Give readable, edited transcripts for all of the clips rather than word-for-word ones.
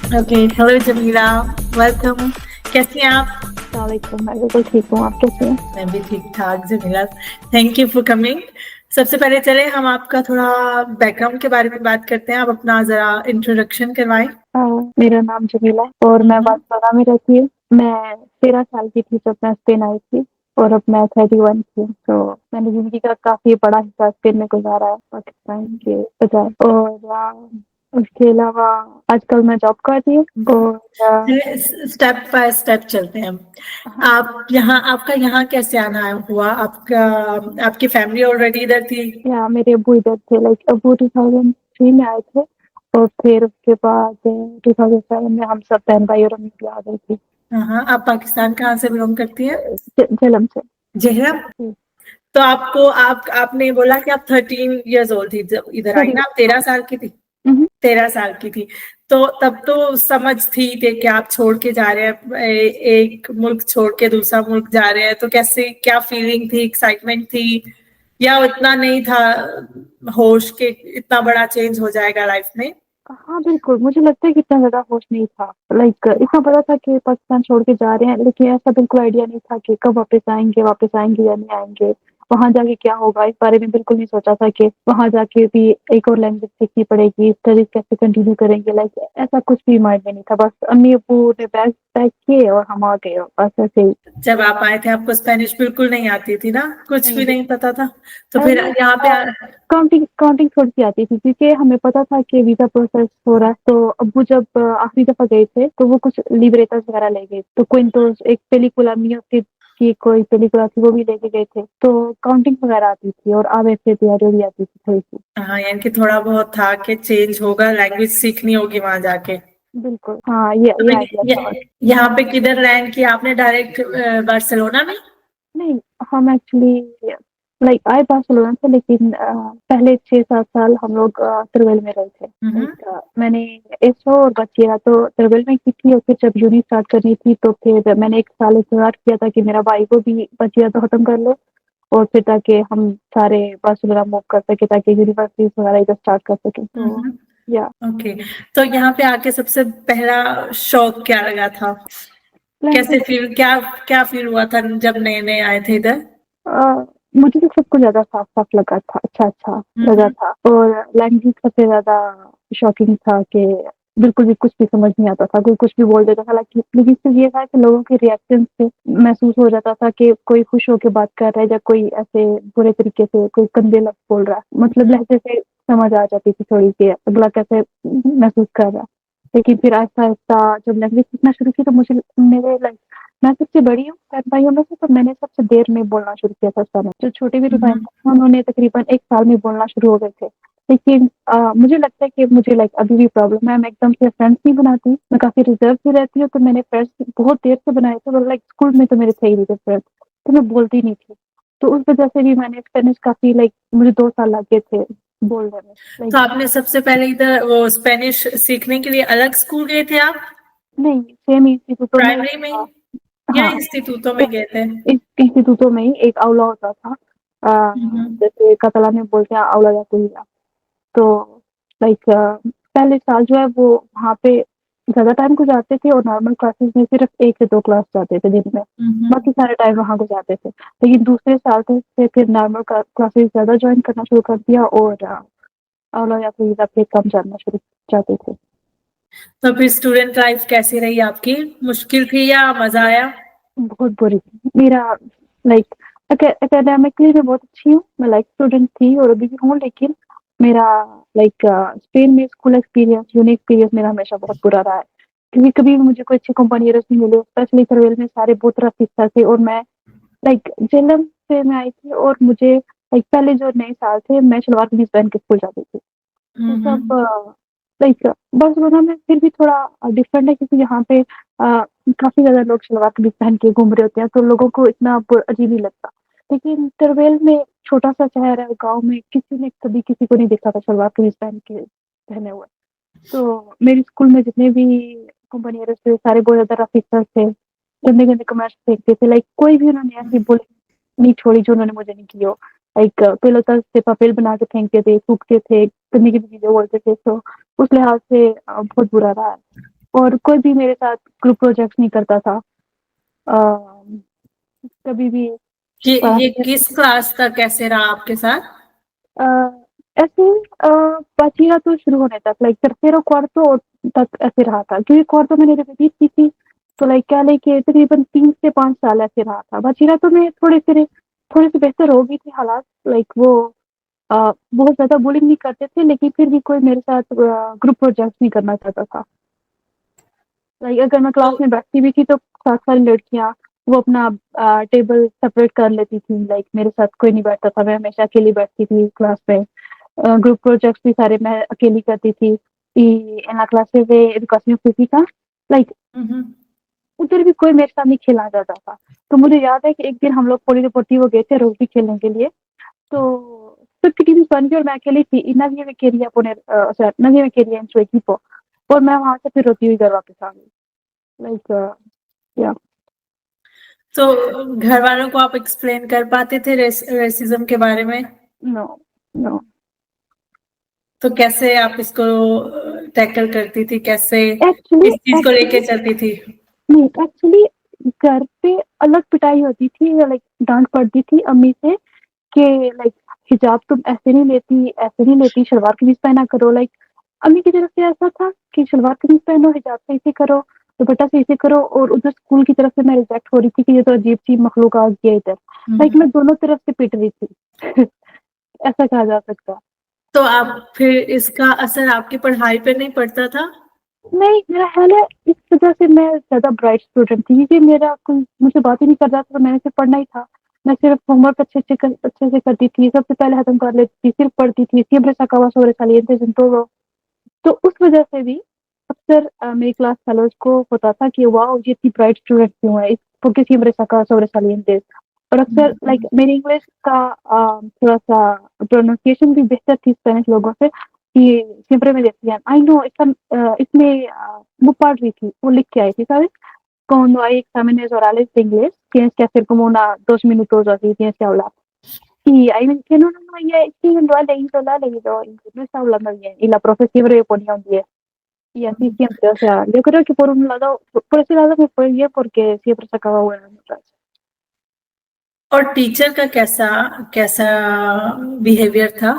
Okay, hello Jamila, welcome. कैसी हैं आप? वालेकुम, मैं बिल्कुल ठीक हूँ। आप कैसे हैं? मैं भी ठीक-ठाक Jamila, thank you for coming. सबसे पहले चले हम आपका थोड़ा बैकग्राउंड के बारे में बात करते हैं। आप अपना ज़रा इंट्रोडक्शन करवाएँ। मेरा नाम जमीला है और हुँ, मैं हुँ। बार्सिलोना में रहती हूँ। मैं 13 साल की थी जब मैं स्पेन आई थी और अब मैं 31 की हूँ। तो मैंने ज़िंदगी का काफ़ी बड़ा हिस्सा स्पेन में गुज़ारा है पाकिस्तान के बजाय। और उसके अलावा आजकल मैं जॉब कर रही हूँ और स्टेप बाय स्टेप चलते हैं हम। हाँ, आप यहाँ आपका यहाँ कैसे आना हुआ? आपका आपकी फैमिली ऑलरेडी इधर थी? या मेरे अब्बू इधर थे, लाइक अब्बू 2003 में आए थे और फिर उसके बाद 2007 में हम सब बहन-भाई और अम्मी भी आ गई थी हाँ, हाँ। आप पाकिस्तान कहाँ से बिलॉन्ग करती हैं? झेलम से। जहरम? जी, तो आपको आपने बोला कि आप 13 इयर्स ओल्ड थी जब इधर आई ना, 31 आप 13 साल की थी? हुँ, हुँ। 13 साल की थी। तो तब तो समझ थी कि आप छोड़ के जा रहे हैं, एक मुल्क छोड़ के दूसरा मुल्क जा रहे हैं, तो कैसे, क्या फीलिंग थी, एक्साइटमेंट थी, या इतना नहीं था होश के इतना बड़ा चेंज हो जाएगा लाइफ में? हाँ, बिल्कुल, मुझे लगता है कि इतना ज़्यादा होश नहीं था। लाइक इतना पता था कि पाकिस्तान छोड़ के जा रहे हैं, लेकिन ऐसा बिल्कुल आइडिया नहीं था कि कब वापस आएँगे या नहीं आएँगे। वहाँ जाके क्या होगा, इस बारे में बिल्कुल नहीं सोचा था कि वहाँ जाके भी एक और लैंग्वेज सीखनी पड़ेगी, स्टडीज़ कैसे कंटिन्यू करेंगे, लाइक ऐसा कुछ भी माइंड में नहीं था। बस अम्मी-अब्बू ने बैग पैक किए और हम आ गए और बस ऐसे ही। जब आप आए थे आपको स्पेनिश बिल्कुल नहीं आती थी ना? कुछ नहीं, भी नहीं पता था? तो फिर नहीं यहाँ पे काउंटिंग काउंटिंग थोड़ी-सी आती थी क्योंकि हमें पता था कि वीज़ा प्रोसेस हो रहा है, तो अब्बू जब आखिरी दफ़ा गए थे, तो वो कुछ लिबरेटर्स वगैरह ले गए। तो क्विंटोस एक पेलिकुला मियो की कोई पेलिकुला थी, वो भी लेके गए थे। तो काउंटिंग वगैरह आती थी और अब ऐसे तैयारी भी आती थी थोड़ी-सी। हाँ, यानी कि थोड़ा बहुत था कि चेंज होगा, लैंग्वेज सीखनी होगी वहाँ जाके। बिल्कुल, हाँ, ये तो आइडिया ये था बस। यहाँ पे किधर लैंड किया आपने? डायरेक्ट बार्सिलोना में? नहीं, हम एक्चुअली लाइक आए बार्सिलोना से, लेकिन पहले 6-7 साल हम लोग तिरुवल में रहे थे। हम्म। लाइक मैंने एसओ और बचिया तो तिरुवल में की थी और फिर जब यूनी स्टार्ट करनी थी तो फिर मैंने 1 साल इंतज़ार किया था कि मेरा भाई को भी बचिया तो खत्म कर लो और फिर ताकि हम सारे बार्सिलोना मूव कर सकें ताकि यूनिवर्सिटीज़ वगैरह इधर स्टार्ट कर सकें। तो हम्म। या ओके। तो यहाँ पे आके सबसे पहला शौक क्या लगा था? कैसे लैंग्वेज फील क्या क्या फील हुआ था जब नए नए आए थे इधर? मुझे तो सब कुछ ज़्यादा साफ-साफ लगा था, अच्छा-अच्छा लगा हम्म। था और लैंग्वेज सबसे ज़्यादा शॉकिंग था कि बिल्कुल भी कुछ भी समझ नहीं आता था, कोई कुछ भी बोल देता था। लाइक लेकिन सिर्फ़ ये था कि लोगों के रिएक्शन से महसूस हो जाता था कि कोई खुश होके बात कर रहा है या कोई ऐसे बुरे तरीके से कोई गंदे लफ्ज़ बोल रहा है। मतलब लहज़े से समझ आ जाती थी थोड़ी कि अगला कैसे महसूस कर रहा है। लेकिन फिर आहिस्ता-आहिस्ता जब लैंग्वेज सीखना शुरू की तो मुझे मेरे लाइक मैं सबसे बड़ी हूँ 7 भाइयों में से, तो मैंने सबसे देर में बोलना शुरू किया था स्पेनिश। जो छोटे मेरे भाई हम्म। हैं, उन्होंने तकरीबन 1 साल में बोलना शुरू हो गए थे। लेकिन मुझे लगता है कि मुझे लाइक अभी भी प्रॉब्लम है, मैं एकदम से फ्रेंड्स नहीं बनाती, मैं काफ़ी रिज़र्व सी रहती हूँ, तो मैंने फ्रेंड्स बहुत देर से बनाए थे और लाइक स्कूल में तो मेरे थे ही नहीं थे फ्रेंड्स, तो मैं बोलती नहीं थी। तो उस वजह से भी मैंने स्पेनिश काफ़ी लाइक मुझे 2 साल लग गए थे बोलने में। तो लाइक आपने सबसे पहले इधर वो स्पेनिश सीखने के लिए अलग स्कूल गए थे आप? नहीं, सेम इंस्टीट्यूटों में प्राइमरी में या हाँ, इंस्टीट्यूटों में गए थे? इस इंस्टीट्यूटों में ही एक आउला होता था। हम्म। जैसे catalan में बोलते हैं आउला या कुलिया। तो लाइक पहले साल जो है वो वहाँ पे ज़्यादा टाइम गुज़ारते थे और नॉर्मल क्लासेस में सिर्फ़ 1 से 2 क्लास जाते थे दिन में। हम्म। बाकी सारा टाइम वहाँ गुज़ारते थे। लेकिन दूसरे साल से फिर नॉर्मल क्लासेस ज़्यादा जॉइन करना शुरू कर दिया और आउला या कुलिया पे कम जाना शुरू जाते थे। तो फिर स्टूडेंट लाइफ कैसी रही आपकी? मुश्किल थी या मजा आया? बहुत बुरी मेरा लाइक एकेडमिकली मैं बहुत अच्छी हूँ, मैं लाइक स्टूडेंट थी और अभी भी हूँ, लेकिन मेरा लाइक स्पेन में स्कूल एक्सपीरियंस यूनिक एक्सपीरियंस मेरा हमेशा बहुत बुरा रहा है क्योंकि कभी भी मुझे कोई अच्छे कंपनियर्स नहीं मिले, स्पेशली फेयरवेल में सारे बहुत रफ थे और मैं लाइक जेलम से मैं आई थी और मुझे लाइक पहले जो नए साल थे मैं सलवार कमीज पहन के स्कूल जाती थी। तो सब हम्म। लाइक बार्सिलोना में फिर भी थोड़ा डिफरेंट है क्योंकि यहाँ पे काफ़ी ज़्यादा लोग सलवार कमीज पहन के घूम रहे होते हैं, तो लोगों को इतना अजीब नहीं लगता। लेकिन टरवेल में छोटा-सा शहर है, गाँव में किसी ने कभी किसी को नहीं देखा था सलवार कमीज पहने हुए। तो मेरे स्कूल में जितने भी कंपनियर्स थे, सारे बहुत ज़्यादा रफ़ीक़ा थे, गंदे-गंदे कमेंट्स फेंकते थे, लाइक कोई भी उन्होंने ऐसी बुराई नहीं छोड़ी जो उन्होंने मुझे नहीं की हो। लाइक पेलोतास से पापेल बना के फेंकते थे, थूकते थे, गंदी-गंदी चीज़ें बोलते थे, तो उस लिहाज़ से बहुत बुरा रहा है। और कोई भी मेरे साथ ग्रुप प्रोजेक्ट्स नहीं करता था। कभी भी ये क्लास किस क्लास तक ऐसे रहा आपके साथ? अ, ऐसे बचीरा तो शुरू होने तक लाइक tercero cuarto तक ऐसे रहा था, क्योंकि क्वार्टो मैंने रिपीट की थी, तो लाइक क्या लेके तकरीबन 3 से 5 साल ऐसे रहा था। बचीरा तो मैं थोड़ी सी बेहतर हो गई थी हालात, लाइक वो बहुत ज्यादा बुलिंग नहीं करते थे, लेकिन फिर भी कोई मेरे साथ ग्रुप प्रोजेक्ट नहीं करना चाहता था। लाइक अगर मैं क्लास तो में बैठती भी थी तो सात सारी लड़कियां वो अपना टेबल सेपरेट कर लेती थी, लाइक मेरे साथ कोई नहीं बैठता था, मैं हमेशा अकेली बैठती थी क्लास में। ग्रुप प्रोजेक्ट्स भी सारे मैं अकेली करती थी। Y en la clase de educación física, like hmm. उधर भी कोई मेरे साथ नहीं खेलना चाहता था। तो मुझे याद है कि एक दिन हम लोग polideportivo गए थे रग्बी खेलने के लिए, तो सबकी टीम बन गई और मैं अकेली थी y nadie me quería poner, o sea, nadie me quería en su equipo, और मैं वहां से फिर रोती हुई घर वापस आ गई, लाइक या। तो घर वालों को आप एक्सप्लेन कर पाते थे रेसिज्म के बारे में? No, no. तो कैसे आप इसको टैकल करती थी, कैसे एक्चुअली इस चीज को लेके एक्चुअली चलती थी? नहीं, एक्चुअली घर पे अलग पिटाई होती थी, लाइक डांट पड़ती थी अम्मी से कि लाइक हिजाब तुम ऐसे नहीं लेती, शलवार कमीज पहना करो। लाइक अम्मी की तरफ से ऐसा था कि शलवार कमीज पहनो, हिजाब से इसे करो, दुपट्टा से इसे करो, और उधर स्कूल की तरफ से मैं रिजेक्ट हो रही थी कि ये तो अजीब सी मखलूक आ गया इधर। लाइक मैं दोनों तरफ से पिट रही थी ऐसा कहा जा सकता। तो आप फिर इसका असर आपकी पढ़ाई पे नहीं पड़ता था? नहीं, मेरा ख्याल है इस वजह से मैं ज्यादा ब्राइट स्टूडेंट थी, क्योंकि मेरा कोई मुझसे बात ही नहीं कर रहा था, तो मैंने सिर्फ पढ़ना ही था। मैं सिर्फ होमवर्क अच्छे से करती थी, सबसे पहले खत्म कर लेती थी, सिर्फ पढ़ती थी, siempre sacaba sobresalientes en todo। तो उस वजह से भी अक्सर मेरी क्लास फेलोज को होता था कि वाह ये इतनी ब्राइट स्टूडेंट क्यों है, porque siempre sacaba sobresalientes। और अक्सर लाइक मेरी इंग्लिश का थोड़ा सा प्रोनाउंसिएशन भी बेहतर थी स्पेनिश लोगों से, कि siempre me decían I know इसमें वो पढ़ रही थी, वो लिख के आई थी, ¿sabes? Cuando hay exámenes orales de inglés, tienes que hacer como 2 minutos así, tienes que hablar. Y ahí me decía, no, no, no, ella sí lo ha leído, y no está hablando bien. Y la profe siempre me ponía un 10. Y así siempre, o sea, yo creo que por un lado, por ese lado me fue bien porque siempre sacaba buenas notas. और teacher का कैसा कैसा behaviour था?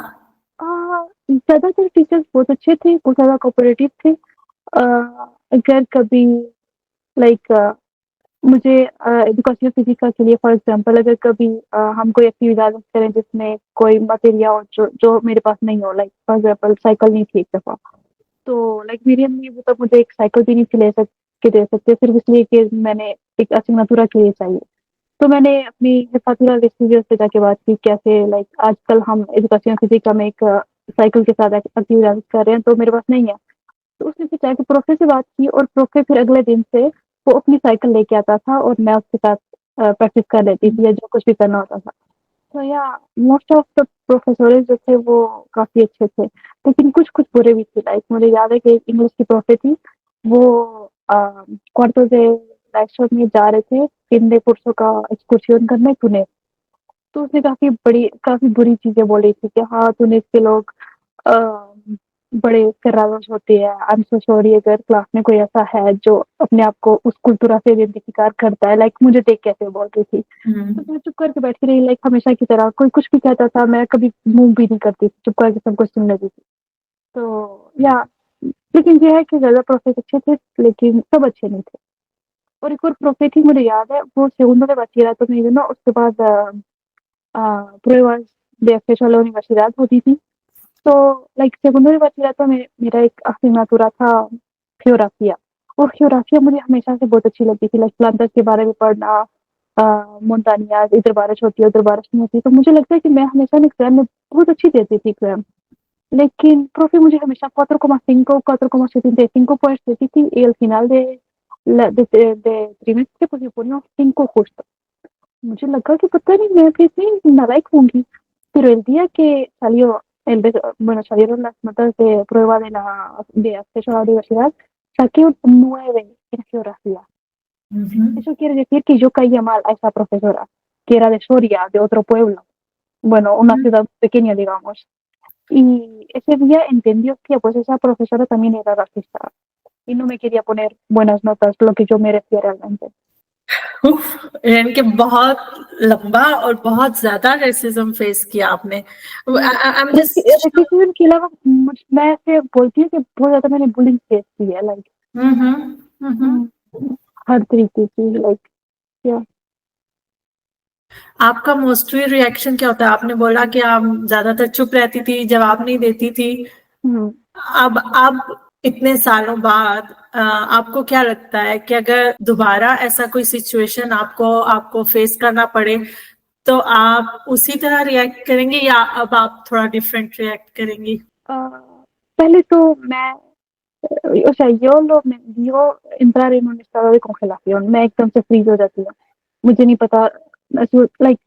ज्यादातर teachers बहुत अच्छे थे, बहुत ज्यादा कोऑपरेटिव थे। अगर कभी लाइक मुझे एजुकेशन फिजिक्स के लिए फॉर एग्जांपल अगर कभी हम कोई एक्टिविटी करें जिसमें कोई मटेरियल हो जो मेरे पास नहीं हो, लाइक फॉर एग्जांपल साइकिल नहीं थी एक दफा, तो लाइक मेरी अम्मी वो तब मुझे एक साइकिल भी नहीं थी के दे सकते, सिर्फ इसलिए कि मैंने एक असिग्नेचुरा के लिए चाहिए। तो मैंने अपनी हिफातुल्लाह स्टूडियोज से जाके बात की कैसे लाइक आजकल हम एजुकेशन फिजिक्स में एक साइकिल के साथ एक्टिविटी कर रहे हैं, तो मेरे पास नहीं है। तो उसने फिर जाके प्रोफे से बात की और प्रोफे फिर अगले दिन से वो अपनी साइकिल लेके आता था और मैं उसके साथ प्रैक्टिस कर लेती थी या जो कुछ भी करना होता था। तो या मोस्ट ऑफ द प्रोफेसर जो थे वो काफी अच्छे थे, लेकिन कुछ कुछ बुरे भी थे। लाइक मुझे याद है कि एक इंग्लिश की प्रोफे थी, वो क्वार्टो से लाइक में जा रहे थे fin de curso का एक्सकर्शन करने पुणे। तो उसने काफी बुरी चीजें बोली थी कि हाँ तूने इसके लोग अ, बड़े करारोस होते हैं, आई एम सो सॉरी अगर क्लास में कोई ऐसा है जो अपने आप को उस कुल्तुरा से आइडेंटिफाई करता है, लाइक मुझे देख कैसे बोल रही थी। तो मैं चुप करके बैठी रही, लाइक हमेशा की तरह कोई कुछ भी कहता था मैं कभी मुंह भी नहीं करती थी, चुप करके सब कुछ सुन लेती थी। तो या लेकिन ये है कि ज्यादा प्रोफेसर अच्छे थे लेकिन सब अच्छे नहीं थे। और एक और प्रोफे थी मुझे याद है, वो segundo de bachillerato में ना उसके बाद pruebas de acceso a la universidad होती थी। तो लाइक segundo de bachillerato में मेरा एक asignatura था geografía, और geografía मुझे हमेशा से बहुत अच्छी लगती थी, लाइक प्लांटर्स के बारे में पढ़ना, मोन्टानियाज, इधर बारिश होती है उधर बारिश नहीं होती। तो मुझे लगता है कि मैं हमेशा एग्जाम में बहुत अच्छी देती थी एग्जाम, लेकिन प्रोफे मुझे हमेशा 4,5 4,75 पॉइंट्स देती थी y al final de trimestre pues me ponía 5 justo। मुझे लगा कि पता नहीं मैं फिर इतनी नालायक होंगी। Pero el día que salieron las notas de prueba de acceso a la universidad, saqué un 9 en geografía. Eso quiere decir que yo caía mal a esa profesora, que era de Soria, de otro pueblo, bueno, una ciudad pequeña, digamos. Y ese día entendió que pues esa profesora también era racista. y no me quería poner buenas notas, lo que yo merecía realmente. यानी कि बहुत लंबा और बहुत ज्यादा racism face किया आपने। I am just racism के अलावा मैं ऐसे बोलती हूँ कि बहुत ज्यादा मैंने बुलिंग फेस की है, लाइक हर तरीके की, लाइक या आपका मोस्टली रिएक्शन क्या होता है? आपने बोला कि आप ज्यादातर चुप रहती थी, जवाब नहीं देती थी। अब इतने सालों बाद आपको क्या लगता है कि अगर दोबारा ऐसा कोई सिचुएशन आपको फेस करना पड़े तो आप उसी तरह रिएक्ट करेंगे या अब आप थोड़ा डिफरेंट रिएक्ट करेंगी? pele tú me, o sea, yo entrar en un estado de congelación, मैं एकदम से फ्रीज हो जाती हूँ, मुझे नहीं पता, लाइक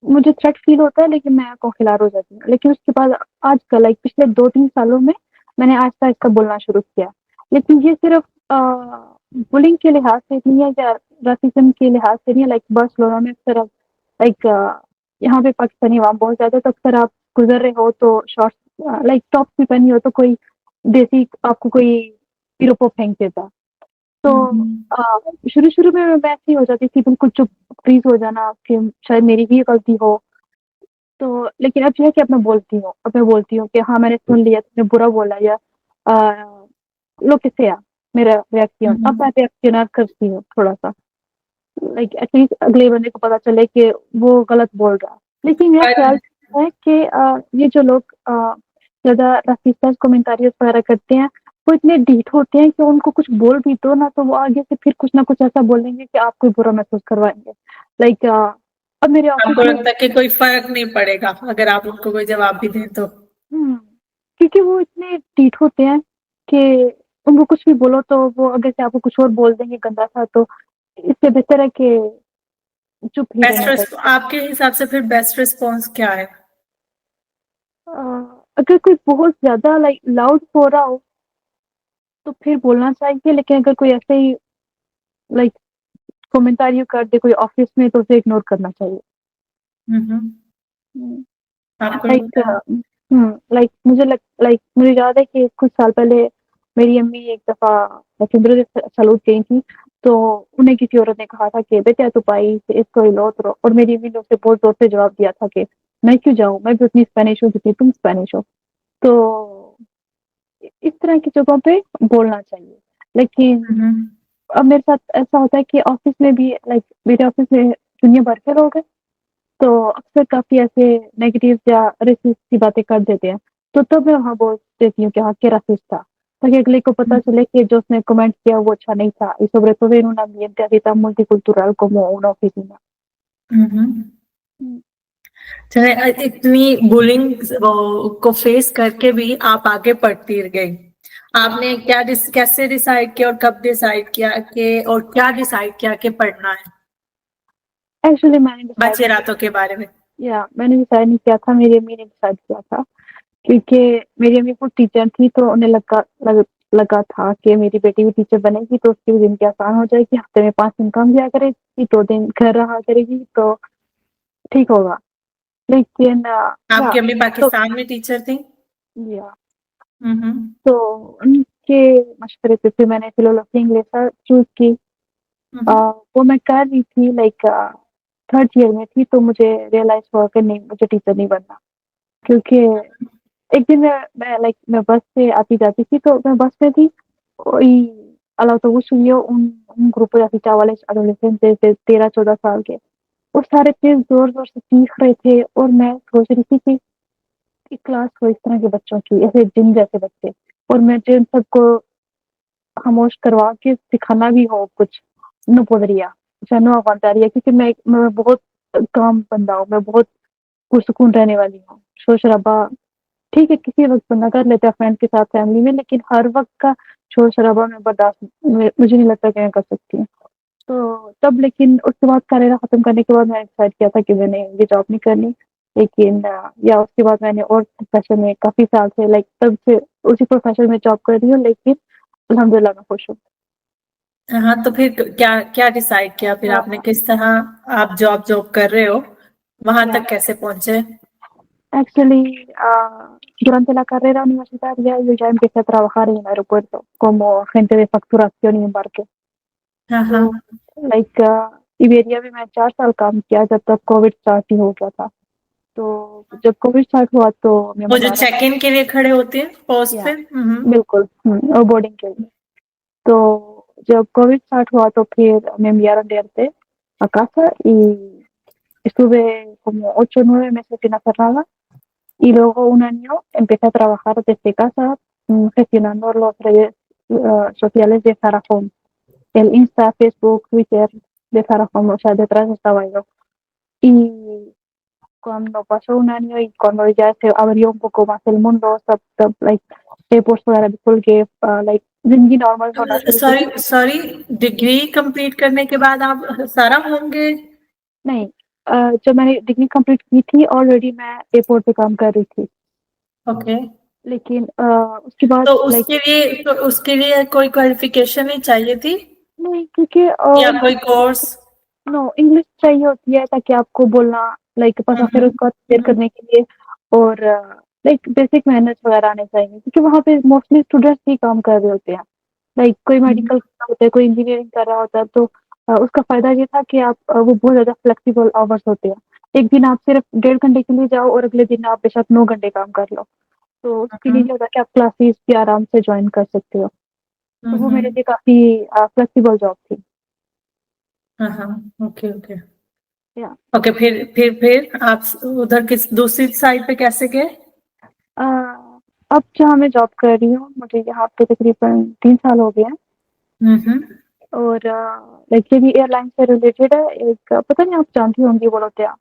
मुझे थ्रेट फील होता है लेकिन मैं कोखिलार हो जाती हूँ। लेकिन उसके बाद आजकल लाइक पिछले 2-3 सालों में मैंने आहिस्ता आहिस्ता बोलना शुरू किया, लेकिन ये सिर्फ बुलिंग के लिहाज से नहीं है या रासिज्म के लिहाज से नहीं है। लाइक बार्सिलोना में अक्सर आप लाइक यहाँ पे पाकिस्तानी अवाम बहुत ज्यादा, तो अक्सर आप गुजर रहे हो तो शॉर्ट्स लाइक टॉप भी पहनी हो तो कोई देसी आपको कोई पिरोपो फेंक देता। तो शुरू शुरू में मैं ऐसी हो जाती थी, बिल्कुल चुप फ्रीज हो जाना कि शायद मेरी ही गलती हो। तो लेकिन अब जो है कि अब मैं बोलती हूँ कि हाँ मैंने सुन लिया, तुमने बुरा बोला या लो किसे आ मेरा रिएक्शन, अब मैं रिएक्शन करती हूँ थोड़ा सा, लाइक एटलीस्ट अगले बंदे को पता चले कि वो गलत बोल रहा है। लेकिन मेरा ख्याल है कि ये जो लोग ज्यादा रासिस्ट कमेंटारियों वगैरह करते हैं वो इतने ढीठ होते हैं कि उनको कुछ बोल भी दो ना तो वो आगे से फिर कुछ ना कुछ ऐसा बोलेंगे कि आपको बुरा महसूस करवाएंगे। लाइक अब मेरे ऑफिस आपको लगता है कि कोई फर्क नहीं पड़ेगा अगर आप उनको कोई जवाब भी दें तो? क्योंकि वो इतने ढीठ होते हैं कि उनको कुछ भी बोलो तो वो अगर से आपको कुछ और बोल देंगे गंदा सा, तो इससे बेहतर है कि चुप ही रहना। आपके हिसाब से फिर बेस्ट रिस्पॉन्स क्या है? अगर कोई बहुत ज्यादा लाइक लाउड हो रहा हो तो फिर बोलना चाहिए, लेकिन अगर कोई ऐसे ही लाइक कमेंटारी कर दे कोई ऑफिस में तो उसे इग्नोर करना चाहिए। लाइक मुझे याद है कि कुछ साल पहले मेरी अम्मी एक दफा सलूट गई थी, तो उन्हें किसी औरत ने कहा था कि बेटा तू पाई से इसको हिलो, और मेरी अम्मी ने उसे बहुत जोर से जवाब दिया था कि मैं क्यों जाऊं, मैं भी उतनी स्पेनिश हूँ जितनी तुम स्पेनिश हो। तो इस तरह की जगहों पे बोलना चाहिए। लेकिन अब मेरे साथ ऐसा होता है कि ऑफिस में भी लाइक मेरे ऑफिस में दुनिया भर के लोग हैं, तो अक्सर काफी ऐसे नेगेटिव या रेसिस्ट की बातें कर देते हैं, तो तब मैं वहाँ बोल देती हूँ कि हाँ क्या रेसिस्ट था, ताकि अगले को पता चले कि जो उसने कमेंट किया वो अच्छा नहीं था, y sobre todo en un ambiente así tan multicultural como una oficina। चले, इतनी बुलिंग को फेस करके भी आप आगे बढ़ती गई। आपने कैसे डिसाइड किया और कब डिसाइड किया कि और क्या डिसाइड किया कि पढ़ना है? एक्चुअली मैंने बच्चे रातों के बारे में मैंने डिसाइड नहीं किया था, मेरी अम्मी ने डिसाइड किया था, क्योंकि मेरी अम्मी खुद टीचर थी, तो उन्हें लगा था कि मेरी बेटी भी टीचर बनेगी तो उसकी भी जिंदगी आसान हो जाएगी, हफ्ते में 5 दिन काम किया करेगी, 2 दिन घर रहा करेगी तो ठीक होगा। लेकिन आपकी अम्मी पाकिस्तान में टीचर थी? तो उनके मशवरे पे फिर मैंने फिलोसफी इंग्लिश चूज की। वो मैं कर रही थी, लाइक 3rd ईयर में थी, तो मुझे रियलाइज हुआ कि नहीं मुझे टीचर नहीं बनना, क्योंकि एक दिन मैं बस से आती जाती थी, तो मैं बस में थी y al autobús subió un grupo de así chavales adolescentes de 13-14 साल के, और सारे तेज जोर जोर से चीख रहे थे, और मैं सोच रही थी कि क्लास हो इस तरह के बच्चों की, ऐसे जिन जैसे बच्चे, और मैं जिन सबको खामोश करवा के सिखाना भी हो कुछ, no podría, o sea, no aguantaría, क्योंकि मैं बहुत काम बंदा हूँ, मैं बहुत पुरसुकून रहने वाली हूँ। शोर शराबा ठीक है किसी वक्त बंदा कर लेता है फ्रेंड के साथ फैमिली में, लेकिन हर वक्त का शोर शराबा में बर्दाश्त मुझे नहीं लगता कि मैं कर सकती हूँ। तो तब लेकिन उसके बाद करियर खत्म करने के बाद मैंने डिसाइड किया था कि मैंने ये जॉब नहीं करनी, लेकिन या उसके बाद मैंने और प्रोफेशन में काफी साल से लाइक तब से उसी प्रोफेशन में जॉब कर रही हूँ, लेकिन अल्हम्दुलिल्लाह मैं खुश हूँ। हाँ, तो फिर क्या डिसाइड किया फिर आपने, किस तरह आप जॉब कर रहे हो, वहां तक कैसे पहुंचे? Actually, durante la carrera universitaria yo ya empecé a trabajar en el aeropuerto como agente de facturación y embarque. हाँ तो हाँ। लाइक इबेरिया में मैं 4 साल काम किया जब तक कोविड स्टार्ट ही हो गया था। तो जब कोविड स्टार्ट हुआ तो मैं वो जो मंगला चेक इन के लिए खड़े होते हैं पोस्ट या पे। बिल्कुल और बोर्डिंग के लिए। तो जब कोविड स्टार्ट huwa to फिर me enviaron de arte a casa y estuve como 8 o 9 meses en la cerrada y luego un año empecé a trabajar desde casa gestionando los redes sociales de Zara Home, el Insta, Facebook, Twitter de Zara Home, o sea, detrás estaba yo. Y cuando pasó un año y cuando ya se abrió un poco más el mundo, सब like airports वगैरह बिल्कुल के like जिंदगी normal होना शुरू sorry हुई। Sorry, degree complete करने के बाद आप सारा होंगे? नहीं, जब मैंने डिग्री कंप्लीट की थी ऑलरेडी मैं एयरपोर्ट पे काम कर रही थी। ओके। लेकिन उसके बाद तो लाइक उसके लिए कोई क्वालिफिकेशन नहीं चाहिए थी नहीं क्योंकि या कोई कोर्स? नो इंग्लिश चाहिए होती है ताकि आपको बोलना लाइक पता फिर उसको क्लियर करने के लिए और लाइक बेसिक मैनर्स वगैरह आने चाहिए क्योंकि वहाँ पे मोस्टली स्टूडेंट्स ही काम कर रहे होते हैं। लाइक कोई मेडिकल कर रहा होता है, कोई इंजीनियरिंग कर रहा होता है तो उसका फायदा ये था कि आप वो बहुत ज़्यादा फ्लेक्सिबल आवर्स होते हैं। एक दिन आप सिर्फ 1.5 घंटे के लिए जाओ और अगले दिन आप बेशक 9 घंटे काम कर लो। तो उसके लिए क्या होता है कि आप क्लासेस भी आराम से जॉइन कर सकते हो। तो वो मेरे लिए काफ़ी फ्लेक्सिबल जॉब थी। हाँ हाँ। ओके ओके या ओके। फिर आप उधर किस दूसरी साइड पे कैसे गए? अ, अब जहाँ मैं जॉब कर रही हूँ मुझे यहाँ पे तकरीबन 3 साल हो गए हैं हम्म। और लाइक ये भी एयरलाइन से रिलेटेड है। एक पता नहीं आप जानती होंगी वोलोटिया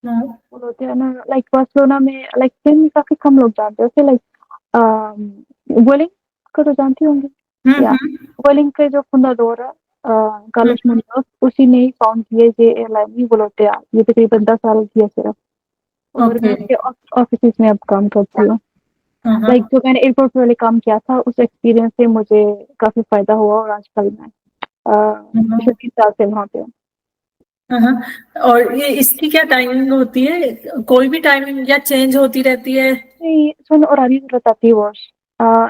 ना लाइक बार्सिलोना में लाइक स्पेन में काफ़ी कम लोग जानते हैं उसे लाइक Vueling को तो जानती होंगी? या Vueling के जो फंडाडोर है कार्लोस मुनोज उसी ने ही फाउंड किए ये एयरलाइन ही वोलोटिया। ये तकरीबन 10 साल की है सिर्फ और मैं ओके। उसके ऑफिसेज में अब काम करती हूँ। हाँ लाइक जो मैंने एयरपोर्ट वाले काम किया था उस एक्सपीरियंस से मुझे काफ़ी फ़ायदा हुआ और आजकल मैं पिछले 3 साल से वहाँ पे हूँ। हाँ। और ये इसकी क्या टाइमिंग होती है? कोई भी टाइमिंग या चेंज होती रहती है? नहीं, इसमें होरारी ज़रूरत आती है बॉस।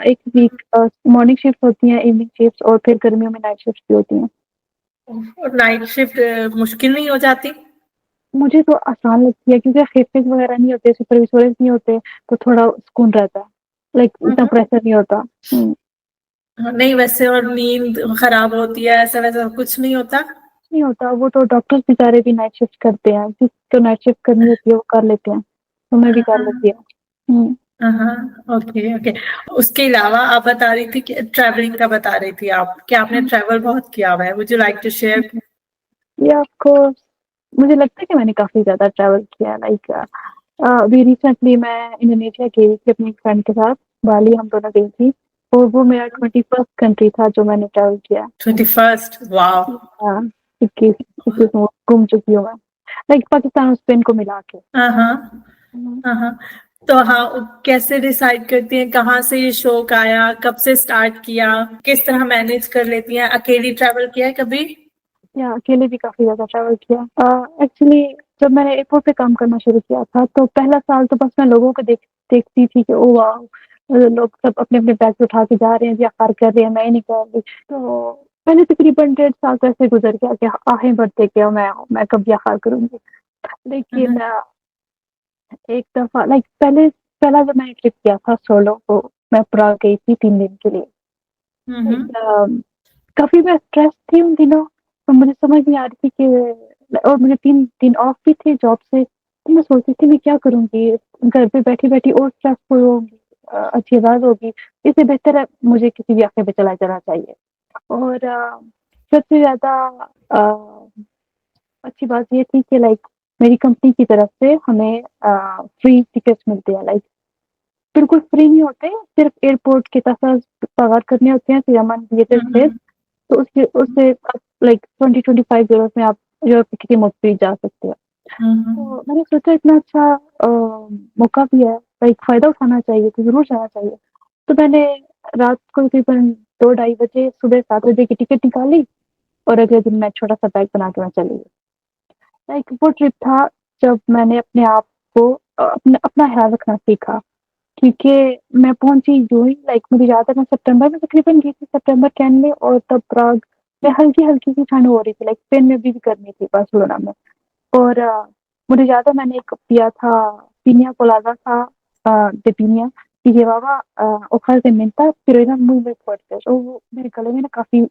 एक वीक मॉर्निंग शिफ्ट होती है, इवनिंग शिफ्ट और फिर गर्मियों में नाइट शिफ्ट भी होती हैं। और नाइट शिफ्ट मुश्किल नहीं हो जाती? मुझे तो आसान लगती है क्योंकि खिड़की वगैरह नहीं होते, सुपरवाइजर्स नहीं होते, तो थोड़ा सुकून रहता है। लाइक इतना प्रेशर नहीं होता। नहीं वैसे, और नींद खराब होती है ऐसा वैसा कुछ नहीं होता? नहीं होता, वो तो डॉक्टर्स बेचारे भी नाइट शिफ्ट करते हैं, जिसको नाइट शिफ्ट करनी होती है वो कर लेते हैं, तो मैं भी कर लेती हूँ। हाँ। Okay okay. उसके अलावा आप बता रही थी कि ट्रैवलिंग का बता रही थी आप, कि आपने ट्रैवल बहुत किया हुआ है। Would you like to share? या आपको मुझे लगता है कि मैंने काफ़ी ज़्यादा ट्रैवल किया लाइक अभी रिसेंटली मैं इंडोनेशिया गई थी अपनी फ्रेंड के साथ, बाली हम दोनों गई थी और वो मेरा 21st कंट्री था जो मैंने ट्रैवल किया। 21st? वाह। हाँ, 21 घूम चुकी हूँ मैं, लाइक पाकिस्तान और स्पेन को मिला के। हाँ हाँ। तो हाँ, कैसे डिसाइड करती हैं कहाँ से ये शौक आया, कब से स्टार्ट किया, किस तरह मैनेज कर लेती हैं? अकेली ट्रैवल किया है कभी? या अकेले भी काफ़ी ज़्यादा ट्रैवल किया। एक्चुअली जब मैंने एयरपोर्ट पे काम करना शुरू किया था तो पहला साल तो बस मैं लोगों को देखती थी कि ओह वाओ! लोग सब अपने-अपने बैग्स उठा के जा रहे हैं, व्यापार कर रहे हैं, मैं ही नहीं कर रही। तो पहले तकरीबन 1.5 साल तो ऐसे गुज़र गया कि आहें भरते कि मैं कब व्यापार करूँगी। लेकिन एक दफ़ा लाइक पहला जब मैंने ट्रिप किया था सोलो तो मैं प्राग गई थी 3 दिन के लिए। लाइक काफ़ी मैं स्ट्रेस थी उन दिनों, तो मुझे समझ नहीं आ रही थी कि और मुझे 3 दिन ऑफ भी थे जॉब से, तो मैं सोचती थी मैं क्या करूँगी? घर पे बैठी-बैठी और स्ट्रेसफुल होंगी, अच्छी आवाज़ होगी, इससे बेहतर है मुझे किसी भी कैफ़े पे चला जाना चाहिए। और सबसे ज़्यादा अ, अच्छी बात ये थी कि लाइक मेरी कंपनी की तरफ से हमें फ्री टिकट्स मिलते हैं लाइक बिल्कुल फ्री नहीं होते, सिर्फ एयरपोर्ट के पास पगार करने होते हैं, फिर अमन थिएटर से तो उसके उससे आप लाइक 20-25 यूरोज़ में आप यूरोप के किसी मुल्क भी जा सकते हो। तो मैंने सोचा इतना अच्छा मौका भी है, लाइक फ़ायदा उठाना चाहिए, तो ज़रूर जाना चाहिए। तो मैंने रात को तकरीबन 2 ढाई बजे सुबह 7 बजे की टिकट निकाली और अगले दिन मैं छोटा-सा बैग बना के मैं चली गई। लाइक वो ट्रिप था जब मैंने अपने आप को अपना अपना ख्याल रखना सीखा, क्योंकि मैं पहुंची जून, लाइक मुझे याद है मैं सितंबर में तकरीबन गई थी, सितंबर के एंड में, और तब प्राग में हल्की हल्की सी ठंड हो रही थी, लाइक स्पेन में भी गर्मी थी बार्सिलोना में। और मुझे याद है मैंने एक पिया था, piña colada था, de piña, y llevaba hojas de menta, pero eran muy muy fuertes, और वो मेरे गले में ना काफी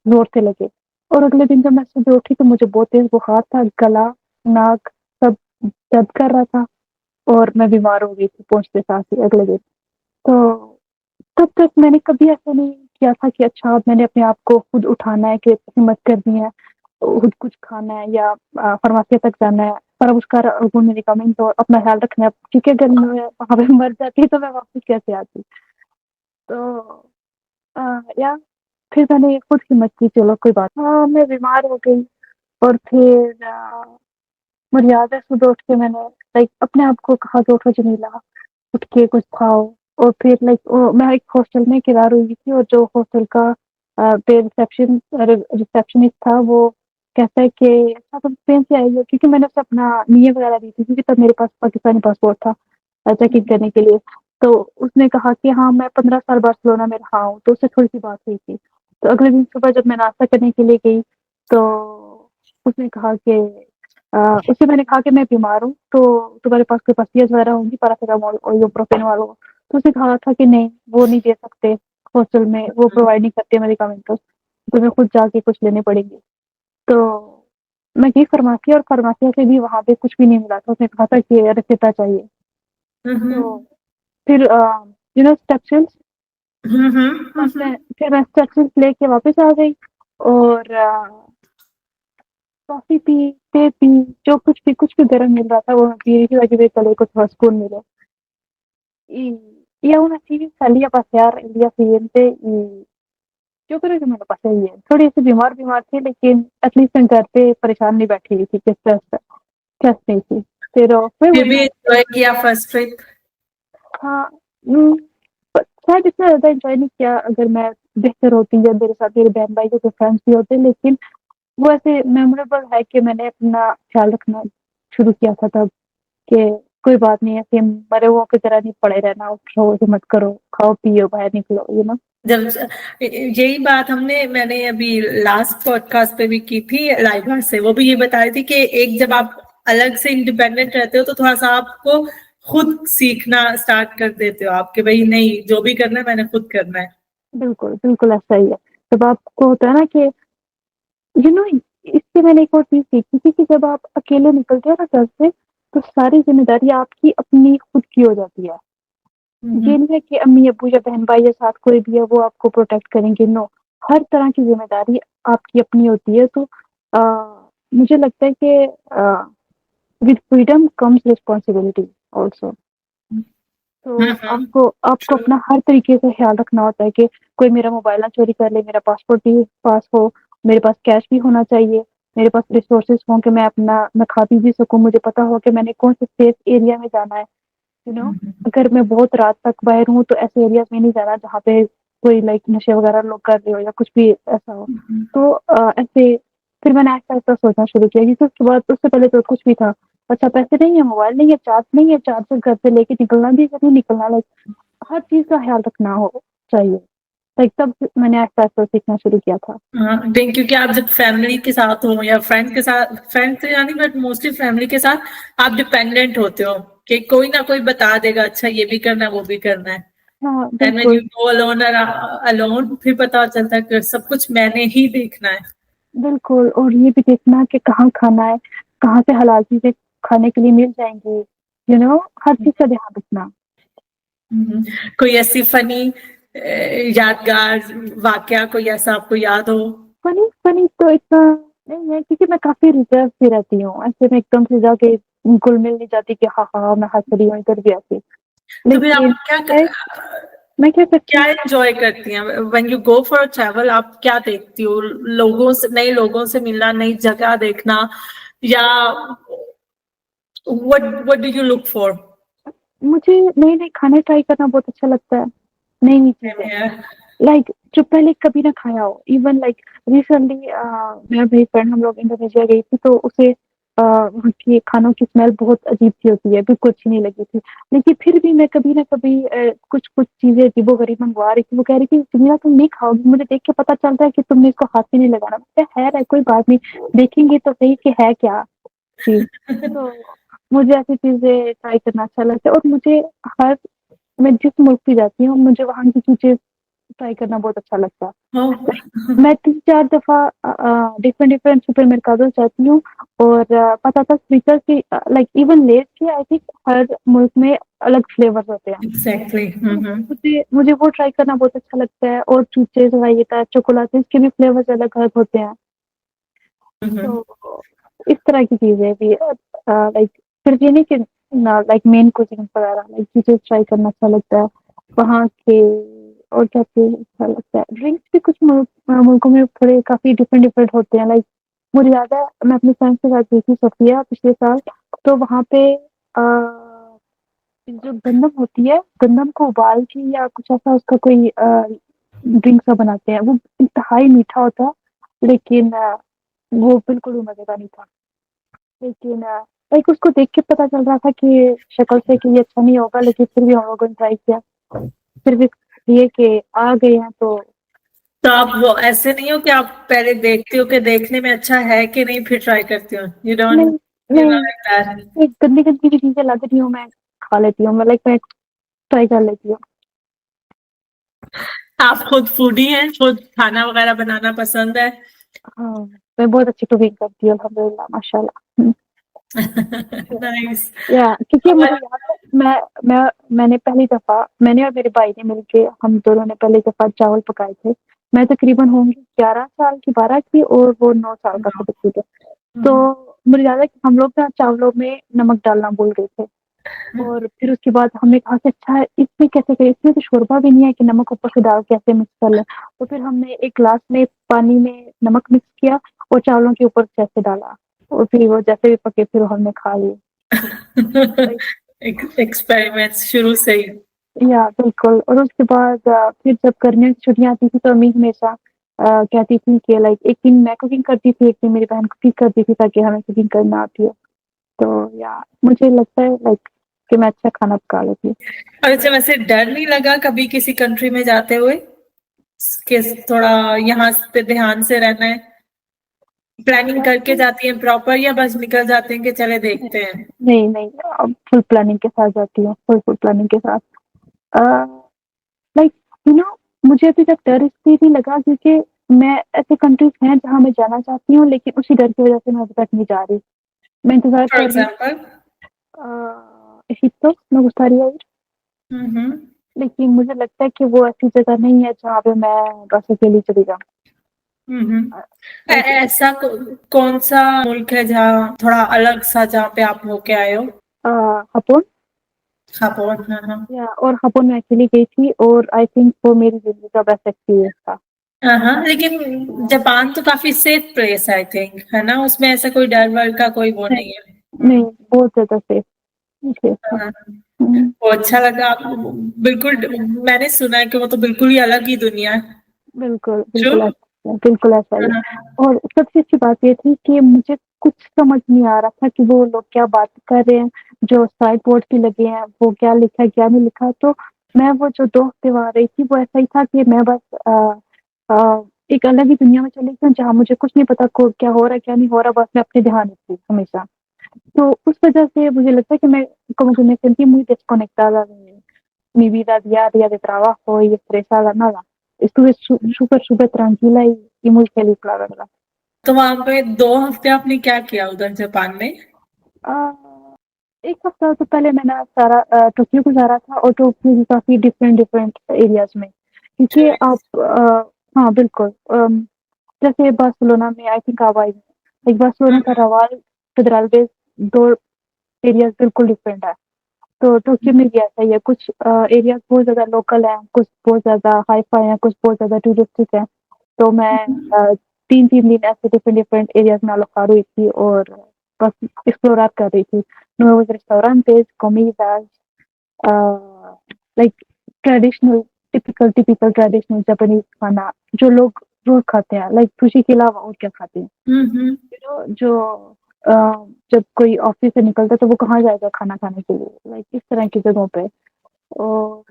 जोर से लगे। और अगले दिन जब मैं सुबह उठी तो मुझे बहुत तेज बुखार था, गला, नाक सब दर्द कर रहा था, और मैं बीमार हो गई थी पहुंचते साथ ही अगले दिन। तो तब तक मैंने कभी ऐसा नहीं किया था कि अच्छा अब मैंने अपने आप को खुद उठाना है, कि हिम्मत करनी है, खुद कुछ खाना है, या फार्मेसी तक जाना है, पर अब उसका गुण मेडिकामेंट और अपना ख्याल रखना है, क्योंकि अगर मैं वहां पे मर जाती तो मैं वापस कैसे आती। तो या फिर मैंने खुद हिम्मत की, चलो कोई बात, हाँ मैं बीमार हो गई। और फिर मुझे याद है सुबह उठ के मैंने लाइक अपने आप को कहा कि उठो जमीला, उठ के कुछ खाओ। और फिर लाइक मैं एक हॉस्टल में किराया हुई थी, और जो हॉस्टल का पे रिसेप्शनिस्ट था वो कहता है कि अच्छा तुम स्पेन से आई हो, क्योंकि मैंने उसे अपना नीयत वगैरह दी थी, क्योंकि तब मेरे पास पाकिस्तानी पासपोर्ट था चेकिंग करने के लिए। तो उसने कहा कि हाँ मैं 15 साल बार्सिलोना में रहा हूँ, तो उससे थोड़ी सी बात हुई थी। तो अगले दिन सुबह जब मैं नाश्ता करने के लिए गई, तो उसने कहा कि उससे मैंने कहा कि मैं बीमार हूँ, तो तुम्हारे पास कोई पस्तियाँ वगैरह होंगी, पैरासिटामोल और इबुप्रोफेन वालों। तो उसने कहा था कि नहीं वो नहीं दे सकते, हॉस्टल में वो प्रोवाइड नहीं करते मेडिकामेंटोस, तुम्हें खुद जाके कुछ लेने पड़ेंगे। तो मैं गई फार्मेसी, और फार्मेसी से भी वहाँ पे कुछ भी नहीं मिला था, उसने कहा था कि रिसिप्टा चाहिए। तो फिर स्टेपसिल्स, बस मैं फिर मैं स्टेपसिल्स लेके वापस आ गई, और कॉफी पी, टे पी, जो कुछ भी गर्म मिल रहा था वो मैं पी रही थी, ताकि मेरे गले को थोड़ा सुकून मिले। Y aún así salí a pasear el día siguiente y yo creo que me lo pasé bien। थोड़ी सी बीमार बीमार थी, लेकिन एटलीस्ट मैं घर पे परेशान नहीं बैठी हुई थी, स्ट्रेस नहीं थी। फिर फिर वही भी मैं, एंजॉय किया फर्स्ट ट्रिप। हाँ शायद इतना ज्यादा एंजॉय नहीं किया, अगर मैं बेहतर होती या मेरे साथ मेरे बहन भाई जैसे फ्रेंड्स भी होते, लेकिन वो ऐसे मेमोरेबल है कि मैंने अपना ख्याल रखना शुरू किया था तब, कि कोई बात नहीं है, ऐसे मरे हुओं की तरह नहीं पड़े रहना, उठो हिम्मत करो, खाओ पियो बाहर निकलो, जब यही बात मैंने अभी लास्ट पॉडकास्ट पे भी की थी लाइबा से, वो भी ये बता रही थी कि एक जब आप अलग से इंडिपेंडेंट रहते हो तो थोड़ा सा आपको खुद सीखना स्टार्ट कर देते हो, आपके भाई नहीं जो भी करना है मैंने खुद करना है। बिल्कुल बिल्कुल ऐसा ही है। जब आपको होता है ना कि यू नो इससे मैंने एक और चीज सीखी थी, कि जब आप अकेले निकलते हो ना घर से, तो सारी जिम्मेदारी आपकी अपनी खुद की हो जाती है। ये नहीं है कि अम्मी अबू या बहन भाई या साथ कोई भी है वो आपको प्रोटेक्ट करेंगे, नो, हर तरह की जिम्मेदारी आपकी अपनी होती है। तो मुझे लगता है कि with freedom comes responsibility also. तो आपको आपको अपना हर तरीके से ख्याल रखना होता है, कि कोई मेरा मोबाइल ना चोरी कर ले, मेरा पासपोर्ट भी पास हो, मेरे पास कैश भी होना चाहिए, मेरे पास रिसोर्सेज हों कि मैं खा पी भी सकूं, मुझे पता हो कि मैंने कौन से सेफ एरिया में जाना है। अगर मैं बहुत रात तक बाहर हूँ तो ऐसे एरियाज में नहीं जाना जहाँ पे कोई लाइक नशे वगैरह लोग कर रहे हो या कुछ भी ऐसा हो। तो ऐसे फिर मैंने ऐसा ऐसा सोचना शुरू किया, क्योंकि उसके बाद उससे पहले तो कुछ भी था, अच्छा पैसे नहीं है, मोबाइल नहीं है, चार्ज नहीं है, चार्जर घर से लेके निकलना भी नहीं निकलना, लाइक हर चीज का ख्याल रखना हो चाहिए। लाइक तब मैंने ऐसा ऐसा सीखना शुरू किया था। क्योंकि आप जब फैमिली के साथ हो या फ्रेंड के साथ, फ्रेंड से यानी बट मोस्टली फैमिली के साथ, आप डिपेंडेंट होते हो कि कोई ना कोई बता देगा अच्छा ये भी करना है वो भी करना है। हाँ एंड व्हेन यू बिल्कुल गो अलोन फिर पता चलता है कि सब कुछ मैंने ही देखना है। बिल्कुल, और ये भी देखना कि कहाँ खाना है, कहाँ से हलाल चीजें खाने के लिए मिल जाएंगी, हर चीज का ध्यान रखना। कोई ऐसी फनी यादगार वाकया कोई ऐसा आपको याद हो? फनी फनी तो इतना नहीं है, क्योंकि मैं काफी रिजर्व सी रहती हूँ, ऐसे में एकदम से जाके घुल मिल नहीं जाती कि हाँ हाँ मैं हंस रही हूँ इधर भी ऐसे। तो फिर लेकिन आप मैं क्या करती क्या हूँ, एंजॉय करती हैं when you go for travel? आप क्या देखती हो? लोगों से, नए लोगों से मिलना, नई जगह देखना, या what do you look for? मुझे नए नए खाने ट्राई करना बहुत अच्छा लगता है, नई नई चीजें, लाइक जो पहले कभी ना खाया हो। इवन लाइक रिसेंटली मैं मेरी फ्रेंड हम लोग इंडोनेशिया गई थी, तो उसे वहाँ के खानों की स्मेल बहुत अजीब सी होती है, बिल्कुल अच्छी नहीं लगी थी। लेकिन फिर भी मैं कभी ना कभी कुछ चीजें अजीबो-गरीब मंगवा रही थी। वो कह रही थी, "जमीला तुम नहीं खाओगी, मुझे देख के पता चल रहा है कि तुमने इसको हाथ भी नहीं लगाना।" मैं कहा, "खैर है, कोई बात नहीं, देखेंगे तो सही कि है क्या चीज़।" तो मुझे ऐसी चीज़ें ट्राई करना अच्छा लगता है, और मुझे हर मैं जिस मुल्क भी जाती हूँ, मुझे वहाँ की चीज़ें ट्राई करना बहुत अच्छा लगता है। ओह! मैं 3-4 दफ़ा डिफरेंट डिफरेंट सुपर मर्काज़ोज़ जाती हूँ, और पताता फ्रीज़र की लाइक इवन लेज़ के आई थिंक हर मुल्क में अलग फ्लेवर्स होते हैं। एग्ज़ैक्टली। तो मुझे मुझे वो ट्राई करना बहुत अच्छा लगता है, और चूचेज़ वगैरह, चोकोलाते के भी फ्लेवर्स अलग-अलग होते हैं। हुँ, हुँ। तो इस तरह की चीज़ें भी लाइक सिर्फ ये नहीं कि ना लाइक मेन कुज़ीन वगैरह लाइक चीज़ें ट्राई करना अच्छा लगता है। वहाँ के और क्या चीज़ अच्छा लगता है? ड्रिंक्स भी कुछ मुल्कों में थोड़े काफ़ी डिफरेंट डिफरेंट होते हैं। लाइक मुझे याद है मैं अपनी फ्रेंड्स के साथ गई थी सोफिया पिछले साल, तो वहाँ पे जो गंदम होती है, गंदम को उबाल के या कुछ ऐसा उसका कोई ड्रिंक सा बनाते हैं। वो इंतहाई मीठा होता है, लेकिन वो बिल्कुल भी मज़े का नहीं था। लेकिन लाइक उसको देख के पता चल रहा था कि शक्ल से कि ये अच्छा नहीं होगा, लेकिन फिर भी हम लोगों ने ट्राई किया। फिर भी ये कि आ गए हैं तो तो आप वो ऐसे नहीं हो कि आप पहले देखते हो कि देखने में अच्छा है कि नहीं, फिर ट्राई करते हो? यू डोंट नहीं, यू नो नहीं, लाइक दैट? एक गंदी-गंदी भी चीज़ें लग रही हूँ, मैं खा लेती हूँ। मैं लाइक मैं ट्राई कर लेती हूँ। आप खुद फूडी हैं? खुद खाना वगैरह बनाना पसंद है? हाँ, मैं बहुत अच्छी कुकिंग करती हूँ अल्हम्दुलिल्लाह माशाल्लाह। नाइस। या क्योंकि मुझे और याद है मैंने पहली दफ़ा मैंने और मेरे भाई ने मिलके हम दोनों ने पहली दफ़ा चावल पकाए थे। मैं तकरीबन होंगी 11 साल की 12 की, और वो 9 साल का था तकरीबन। तो मुझे याद है कि हम लोग ना चावलों में नमक डालना भूल गए थे, और फिर उसके बाद हमने कहा कि अच्छा इसमें कैसे करें? इसमें तो शोरबा भी नहीं है कि नमक ऊपर से डाल के ऐसे मिक्स कर लें। तो फिर हमने एक ग्लास में पानी में नमक मिक्स किया और चावलों के ऊपर से ऐसे डाला, और फिर वो जैसे भी पके फिर हमने खा लिए। लाइक एक्सपेरिमेंट्स शुरू से ही। या बिल्कुल। और उसके बाद फिर जब गर्मियों की छुट्टियाँ आती थी तो अम्मी हमेशा कहती थी कि लाइक एक दिन मैं कुकिंग करती थी, एक दिन मेरी बहन कुकिंग करती थी, ताकि हमें कुकिंग करना आती है। तो या मुझे लगता है लाइक कि मैं अच्छा खाना पका लेती हूँ। और अच्छा, वैसे डर नहीं लगा कभी किसी कंट्री में जाते हुए कि थोड़ा यहाँ पे ध्यान से रहना है? प्लानिंग डर करके तो जाती हैं प्रॉपर, या बस निकल जाते हैं कि चले देखते हैं? नहीं, नहीं, अब फुल प्लानिंग के साथ जाती हूँ, फुल प्लानिंग के साथ। अ, लाइक यू नो मुझे अभी तक डर इसलिए नहीं लगा क्योंकि मैं ऐसे कंट्रीज़ हैं जहाँ मैं जाना चाहती हूँ, लेकिन उसी डर की वज़ह से मैं अभी तक नहीं जा रही। मैं इंतज़ार फॉर कर रही हूँ example? Egipto me gustaría ir, हम्म। लेकिन मुझे लगता है कि वो ऐसी जगह नहीं है जहाँ पे मैं बस अकेली चली जाऊँ। हम्म। लाइक ऐसा कौन सा मुल्क है जहाँ थोड़ा अलग सा, जहाँ पे आप होके आए हो? हपोन, जापान? हाँ हाँ। या और हपोन मैं अकेली गई थी, और आई थिंक वो मेरी ज़िंदगी का बेस्ट एक्सपीरियंस था। हाँ हाँ, लेकिन जापान तो काफी सेफ प्लेस है आई थिंक, है ना? उसमें ऐसा कोई डर वर का कोई वो नहीं, नहीं है। नहीं, बहुत ज़्यादा सेफ सेफ था। हाँ, हुँ। वो अच्छा लगा आप? बिल्कुल। मैंने सुना है कि वो तो बिल्कुल ही अलग ही दुनिया है। बिल्कुल, ट्रू। बिल्कुल ऐसा ही है। और सबसे अच्छी बात ये थी कि मुझे कुछ समझ नहीं आ रहा था कि वो लोग क्या बात कर रहे हैं, जो साइड बोर्ड भी लगे हैं, वो क्या लिखा है, क्या नहीं लिखा। तो मैं वो जो 2 हफ्ते वहाँ रही थी, वो ऐसा ही था कि मैं बस एक अलग ही दुनिया में चली गई हूँ, जहाँ मुझे कुछ नहीं पता को क्या हो रहा है, क्या नहीं हो रहा, बस मैं अपने ध्यान में थी हमेशा। तो उस वज़ह से मुझे लगता है que como que me sentí muy desconectada de mi vida diaria de trabajo y estresada, nada. Estuve súper, súper tranquila y muy feliz, la verdad. तो वहां पे 2 हफ्ते आपने क्या किया उधर जापान में? अ, 1 हफ्ता तो पहले मैंने सारा टोक्यो गुज़ारा था, और टोक्यो की काफ़ी डिफरेंट डिफरेंट एरियाज़ में। क्योंकि आप हाँ, बिल्कुल जैसे बार्सिलोना में आई थिंक आप आई हैं। लाइक बार्सिलोना का रवाल, पेद्रालबेस 2 एरियाज़ बिल्कुल डिफरेंट है। तो टोक्यो में भी ऐसा ही है, कुछ एरियाज़ बहुत ज़्यादा लोकल हैं, कुछ बहुत ज़्यादा हाई-फाई हैं, कुछ बहुत ज़्यादा टूरिस्टिक हैं। तो मैं 3-3 दिन ऐसे डिफरेंट डिफरेंट एरियाज़ में alojar हुई थी, और बस explorar कर रही थी। Nuevos restaurantes, comidas, like traditional typical traditional Japanese खाना, जो लोग रोज़ खाते हैं, लाइक सुशी के अलावा और क्या खाते हैं। हम्म। यू नो जो जब कोई ऑफिस से निकलता है तो वो कहाँ जाएगा खाना खाने के लिए, लाइक इस तरह की जगहों पे। और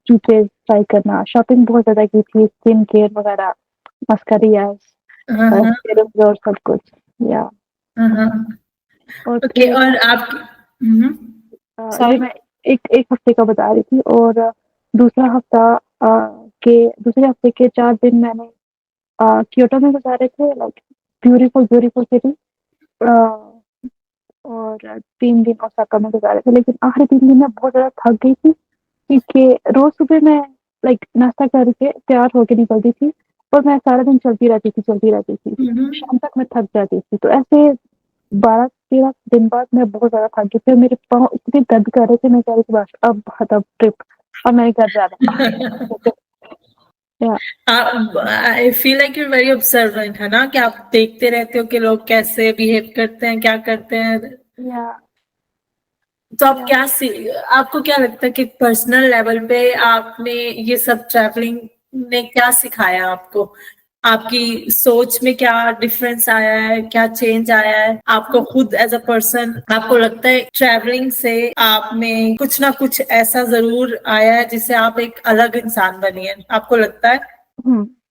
जूते ट्राई करना, शॉपिंग बहुत ज्यादा की थी, स्किन केयर वगैरह, मस्करियास, हाँ हाँ सीरम्स और सब कुछ। या हाँ। और ओके, फिर और आप ये सॉरी। मैं एक एक हफ्ते का बता रही थी। और दूसरा हफ्ता के दूसरे हफ्ते के 4 दिन मैंने क्योटो में गुजारे थे, लाइक ब्यूटीफुल ब्यूटीफुल सिटी। और 3 दिन ओसाका में गुजारे थे, लेकिन आखिरी 3 दिन में बहुत ज्यादा थक गई थी, क्योंकि रोज सुबह मैं लाइक नाश्ता करके तैयार होके निकलती थी और मैं सारा दिन चलती रहती थी, शाम तक मैं थक जाती थी। तो ऐसे 12-13 दिन बाद मैं बहुत ज्यादा थक गई थी और मेरे पाँव इतने दर्द कर रहे थे, मैं कह रही थी बस अब खत्म ट्रिप, अब मैं घर जाना। या I feel like you very observant, है ना, कि आप देखते रहते हो कि लोग कैसे बिहेव करते हैं, क्या करते हैं। या तो आप या क्या आपको क्या लगता है कि पर्सनल लेवल पे आपने ये सब ट्रैवलिंग ने क्या सिखाया आपको? आपकी सोच में क्या डिफरेंस आया है, क्या चेंज आया है आपको खुद एज अ पर्सन? आपको लगता है ट्रैवलिंग से आप में कुछ ना कुछ ऐसा जरूर आया है जिससे आप एक अलग इंसान बनी है, आपको लगता है?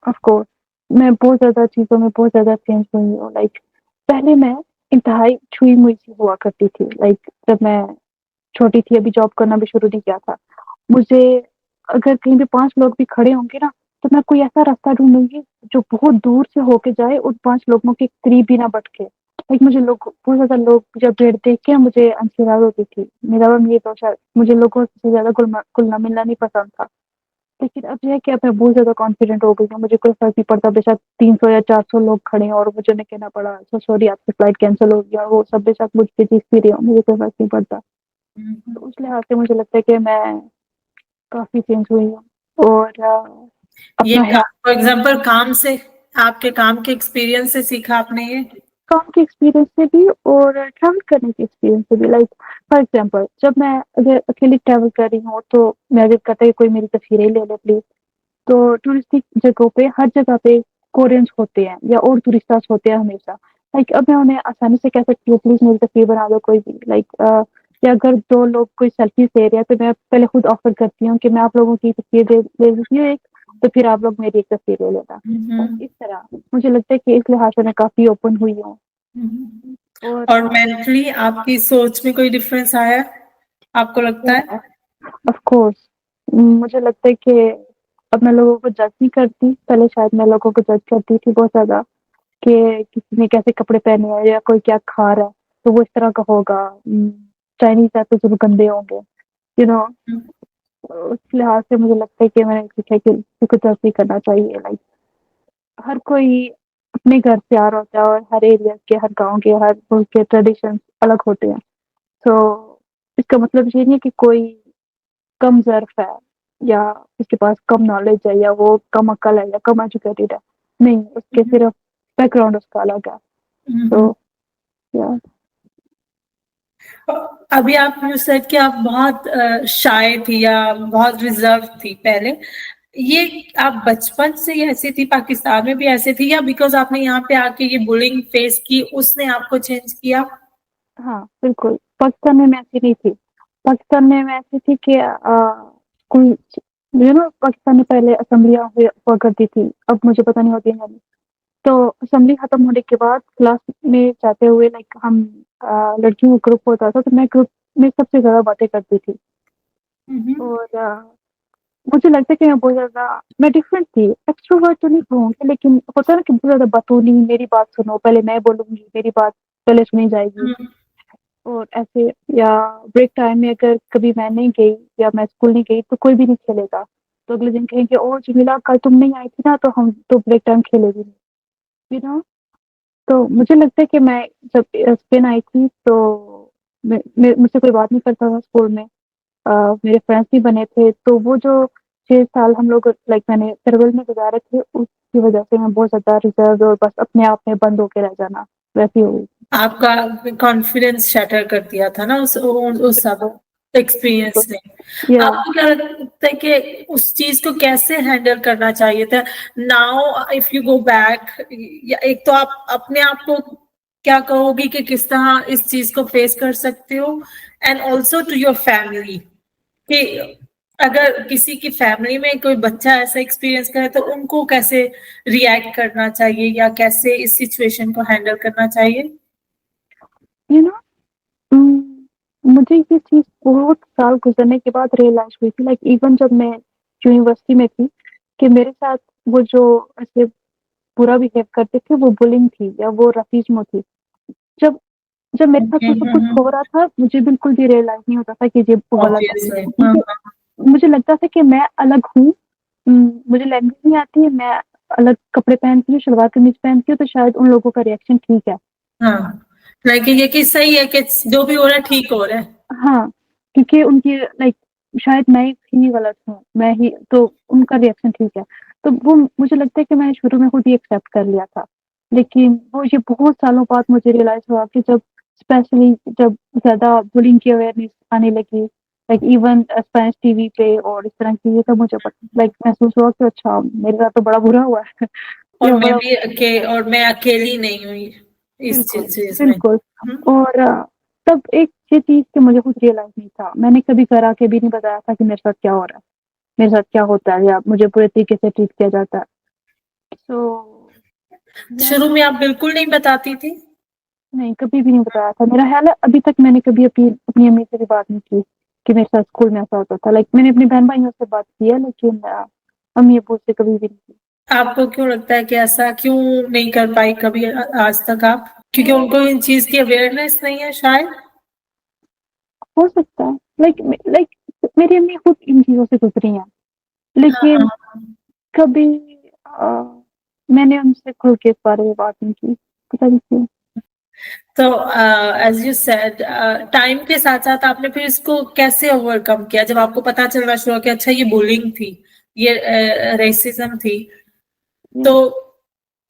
ऑफ कोर्स, मैं बहुत ज्यादा चीजों में बहुत ज्यादा चेंज हुई हूँ। लाइक पहले मैं इंतहाई छुई मुई सी हुआ करती थी, लाइक जब मैं छोटी थी, अभी जॉब करना भी शुरू नहीं किया था, मुझे अगर कहीं भी 5 लोग भी खड़े होंगे ना, तो मैं कोई ऐसा रास्ता ढूंढूंगी जो बहुत दूर से होके जाए, उन 5 लोगों के करीब भी ना भटके। लाइक मुझे लोग बहुत ज्यादा लोग जब भीड़ देख के मुझे अंसियार होती थी, मेरा ये तो शायद मुझे लोगों से ज्यादा घुलना मिलना नहीं पसंद था। लेकिन अब यह है कि अब मैं बहुत ज्यादा कॉन्फिडेंट हो गई हूँ, मुझे कोई फर्क नहीं पड़ता बेशक 300 या 400 लोग खड़े हैं और मुझे नहीं कहना पड़ा सो सॉरी आपकी फ्लाइट कैंसिल हो गया, वो सब बेशक मुझ पे चीज भी रही हो, मुझे कोई फर्क नहीं पड़ता। तो उस लिहाज से मुझे लगता है कि मैं काफी चेंज हुई हूँ। और ये अपना फॉर एग्जाम्पल काम से, आपके काम के एक्सपीरियंस से सीखा आपने ये? काम के एक्सपीरियंस से भी और ट्रैवल करने के एक्सपीरियंस से भी। लाइक फॉर एग्जांपल, जब मैं अगर अकेली ट्रैवल कर रही हूँ तो मैं अगर कहता है कोई मेरी तस्वीरें ले ले प्लीज, तो टूरिस्टिक जगहों पे हर जगह पे कोरियंस होते हैं या और टूरिस्टास होते हैं हमेशा। लाइक अब मैं उन्हें आसानी से कह सकती हूँ प्लीज मेरी तस्वीर बना दो कोई भी, लाइक या अगर 2 लोग कोई सेल्फी ले रहे हैं तो मैं पहले खुद ऑफर करती हूँ कि मैं आप लोगों की तस्वीर ले लेती हूँ एक, तो फिर आप लोग मेरी एक तस्वीर ले लेना। और इस तरह मुझे लगता है कि इस लिहाज से मैं काफी ओपन हुई हूँ। और और मेंटली आपकी सोच में कोई डिफरेंस आया है, आपको लगता है? ऑफ कोर्स, मुझे लगता है कि अब मैं लोगों को जज नहीं करती, पहले शायद मैं लोगों को जज करती थी बहुत ज्यादा कि किसी ने कैसे कपड़े पहने हैं या कोई क्या खा रहा है तो वो इस तरह का होगा, चाइनीज है तो जरूर गंदे होंगे, यू नो। उस लिहाज से मुझे लगता है कि मैंने सीखा कि किसी को जज नहीं करना चाहिए। लाइक हर कोई अपने घर से आ रहा होता है और हर एरिया के, हर गांव के, हर मुल्क के ट्रेडिशन अलग होते हैं। तो इसका मतलब ये नहीं है कि कोई कम ज़र्फ है या उसके पास कम नॉलेज है या वो कम अक्ल है या कम एजुकेटेड है, नहीं, उसके सिर्फ बैकग्राउंड उसका अलग है। तो या अभी आपने सेड कि आप बहुत शाय थी या बहुत रिजर्व थी पहले, ये आप बचपन से ही ऐसी थी, पाकिस्तान में भी ऐसे थी, या बिकॉज आपने यहाँ पे आके ये बुलिंग फेस की उसने आपको चेंज किया? हाँ बिल्कुल, पाकिस्तान में मैं ऐसी नहीं थी। पाकिस्तान में मैं ऐसी थी कि कोई पाकिस्तान में पहले असेंबलियाँ हुआ करती थी, अब मुझे पता नहीं होती है या नहीं। तो असेंबली खत्म होने के बाद क्लास में जाते हुए लाइक हम लड़कियों का ग्रुप होता था, तो मैं ग्रुप में सबसे ज्यादा बातें करती थी। और मुझे लगता है कि मैं डिफरेंट थी, एक्सट्रोवर्ट तो नहीं कहूँगी, लेकिन होता है ना कि बहुत ज्यादा बातूनी, मेरी बात सुनो, पहले मैं बोलूंगी, मेरी बात पहले सुनी जाएगी। और ऐसे, या ब्रेक टाइम में अगर कभी मैं नहीं गई या मैं स्कूल नहीं गई तो कोई भी नहीं खेलेगा, तो अगले दिन कहेंगे ओ जमीला कल तुम नहीं आई थी ना, तो हम तो ब्रेक टाइम खेलेगी नहीं, यू नो। तो मुझे लगता है कि मैं जब स्पेन आई थी तो मुझसे कोई बात नहीं करता था स्कूल में। मेरे फ्रेंड्स भी बने थे, तो वो जो 6 साल हम लोग लाइक मैंने फेयरवेल में गुजारे थे, उसकी वजह से मैं बहुत ज्यादा रिजर्व और बस अपने आप में बंद होके रह जाना वैसी हुई। आपका कॉन्फिडेंस शैटर कर दिया था ना उस सब एक्सपीरियंस ने? या आपको क्या लगता है कि उस चीज को कैसे हैंडल करना चाहिए था? Now if you go back, या एक तो आप अपने आप को क्या कहोगी कि किस तरह इस चीज को फेस कर सकते हो, and also to your family, कि अगर किसी की फैमिली में कोई बच्चा ऐसा एक्सपीरियंस करे तो उनको कैसे रिएक्ट करना चाहिए या कैसे इस सिचुएशन को हैंडल करना चाहिए? यू नो, मुझे ये चीज बहुत साल गुजरने के बाद रियलाइज हुई थी, लाइक इवन जब मैं यूनिवर्सिटी में थी, कि मेरे साथ वो जो ऐसे बुरा बिहेव करते थे वो बुलिंग थी या वो रफिज्म थी। जब जब मेरे साथ वो सब कुछ हो रहा था, मुझे बिल्कुल भी रियलाइज नहीं होता था कि ये गलत है। ऑब्वियसली। मुझे लगता था कि मैं अलग हूँ, मुझे लैंग्वेज नहीं आती है, मैं अलग कपड़े पहनती हूँ, शलवार कमीज पहनती हूँ, तो शायद उन लोगों का रिएक्शन ठीक है। हाँ, लाइक ये कि सही है कि जो भी हो रहा है ठीक हो रहा है। हाँ, क्योंकि उनकी लाइक शायद मैं ही गलत हूँ, मैं ही तो उनका रिएक्शन ठीक है। तो वो मुझे लगता है कि मैंने शुरू में खुद ही एक्सेप्ट कर लिया था। लेकिन वो ये बहुत सालों बाद मुझे रियलाइज हुआ कि जब स्पेशली जब ज़्यादा बुलिंग की अवेयरनेस आने लगी, लाइक इवन स्पेनिश टीवी पे और इस तरह की चीज़ें, तब मुझे लाइक महसूस हुआ कि अच्छा मेरे साथ तो बड़ा बुरा हुआ है। और ये मैं बड़ा भी और मैं अकेली नहीं हुई इस बिल्कुल, चीज में। बिल्कुल। और तब एक ये चीज़ कि मुझे खुद रियलाइज़ नहीं था। मैंने कभी घर आके भी नहीं बताया था कि मेरे साथ क्या हो रहा है, मेरे साथ क्या होता है या मुझे पूरे तरीके से ट्रीट किया जाता है। सो शुरू में आप बिल्कुल नहीं बताती थी? नहीं, कभी भी नहीं बताया था। मेरा ख़्याल है अभी तक मैंने कभी अपनी अम्मी से भी बात नहीं की कि मेरे साथ स्कूल में ऐसा होता था। लाइक मैंने अपने बहन-भाइयों से बात की है, लेकिन अम्मी-अब्बू से कभी भी नहीं की। आपको क्यों लगता है कि ऐसा क्यों नहीं कर पाई कभी आज तक आप? क्योंकि उनको इन चीज की अवेयरनेस नहीं है शायद? हो सकता है, लाइक मेरी अम्मी खुद इन चीज़ों से गुज़री हैं, लेकिन हाँ। कभी मैंने उनसे खुल के इस बारे में बात नहीं की, पता नहीं क्यों। तो एज यू सेड, टाइम के साथ साथ आपने फिर इसको कैसे ओवरकम किया जब आपको पता चलना शुरू हुआ कि अच्छा ये बुलिंग थी, ये रेसिज्म थी? तो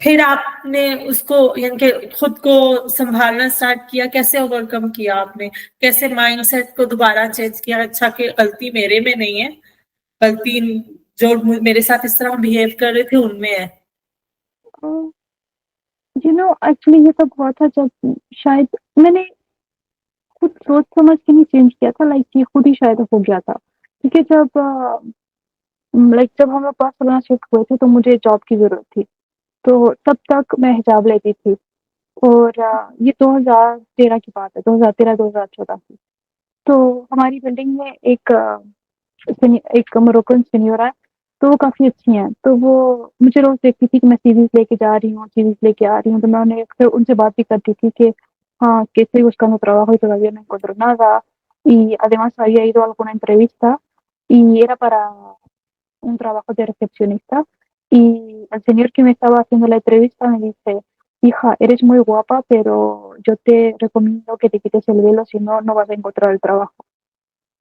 फिर आपने उसको यानी कि खुद को संभालना स्टार्ट किया, कैसे ओवरकम किया आपने? कैसे माइंडसेट को दोबारा चेंज किया, अच्छा कि गलती मेरे में नहीं है, गलती जो मेरे साथ इस तरह बिहेव कर रहे थे उनमें है? एक्चुअली ये तब हुआ था जब शायद मैंने खुद सोच समझ के नहीं चेंज किया था, लाइक ये खुद ही शायद हो गया था। क्योंकि जब हम लोग बार्सिलोना शिफ्ट हुए थे तो मुझे जॉब की ज़रूरत थी, तो तब तक मैं हिजाब लेती थी। और ये 2013 की बात है, 2013-2014 की। तो हमारी बिल्डिंग में एक मोरक्कन सीनियर है, तो वो काफ़ी अच्छी हैं। तो वो मुझे रोज़ देखती थी कि मैं सीरीज़ लेके जा रही हूँ, सीरीज़ लेके आ रही हूँ, तो मैं उन्हें फिर उनसे बात भी करती थी que, que estoy buscando trabajo y todavía no encuentro nada. Y además había ido a alguna entrevista y era para un trabajo de recepcionista. Y el señor que me estaba haciendo la entrevista me dice, hija, eres muy guapa, pero yo te recomiendo que te quites el velo, si no, no vas a encontrar el trabajo.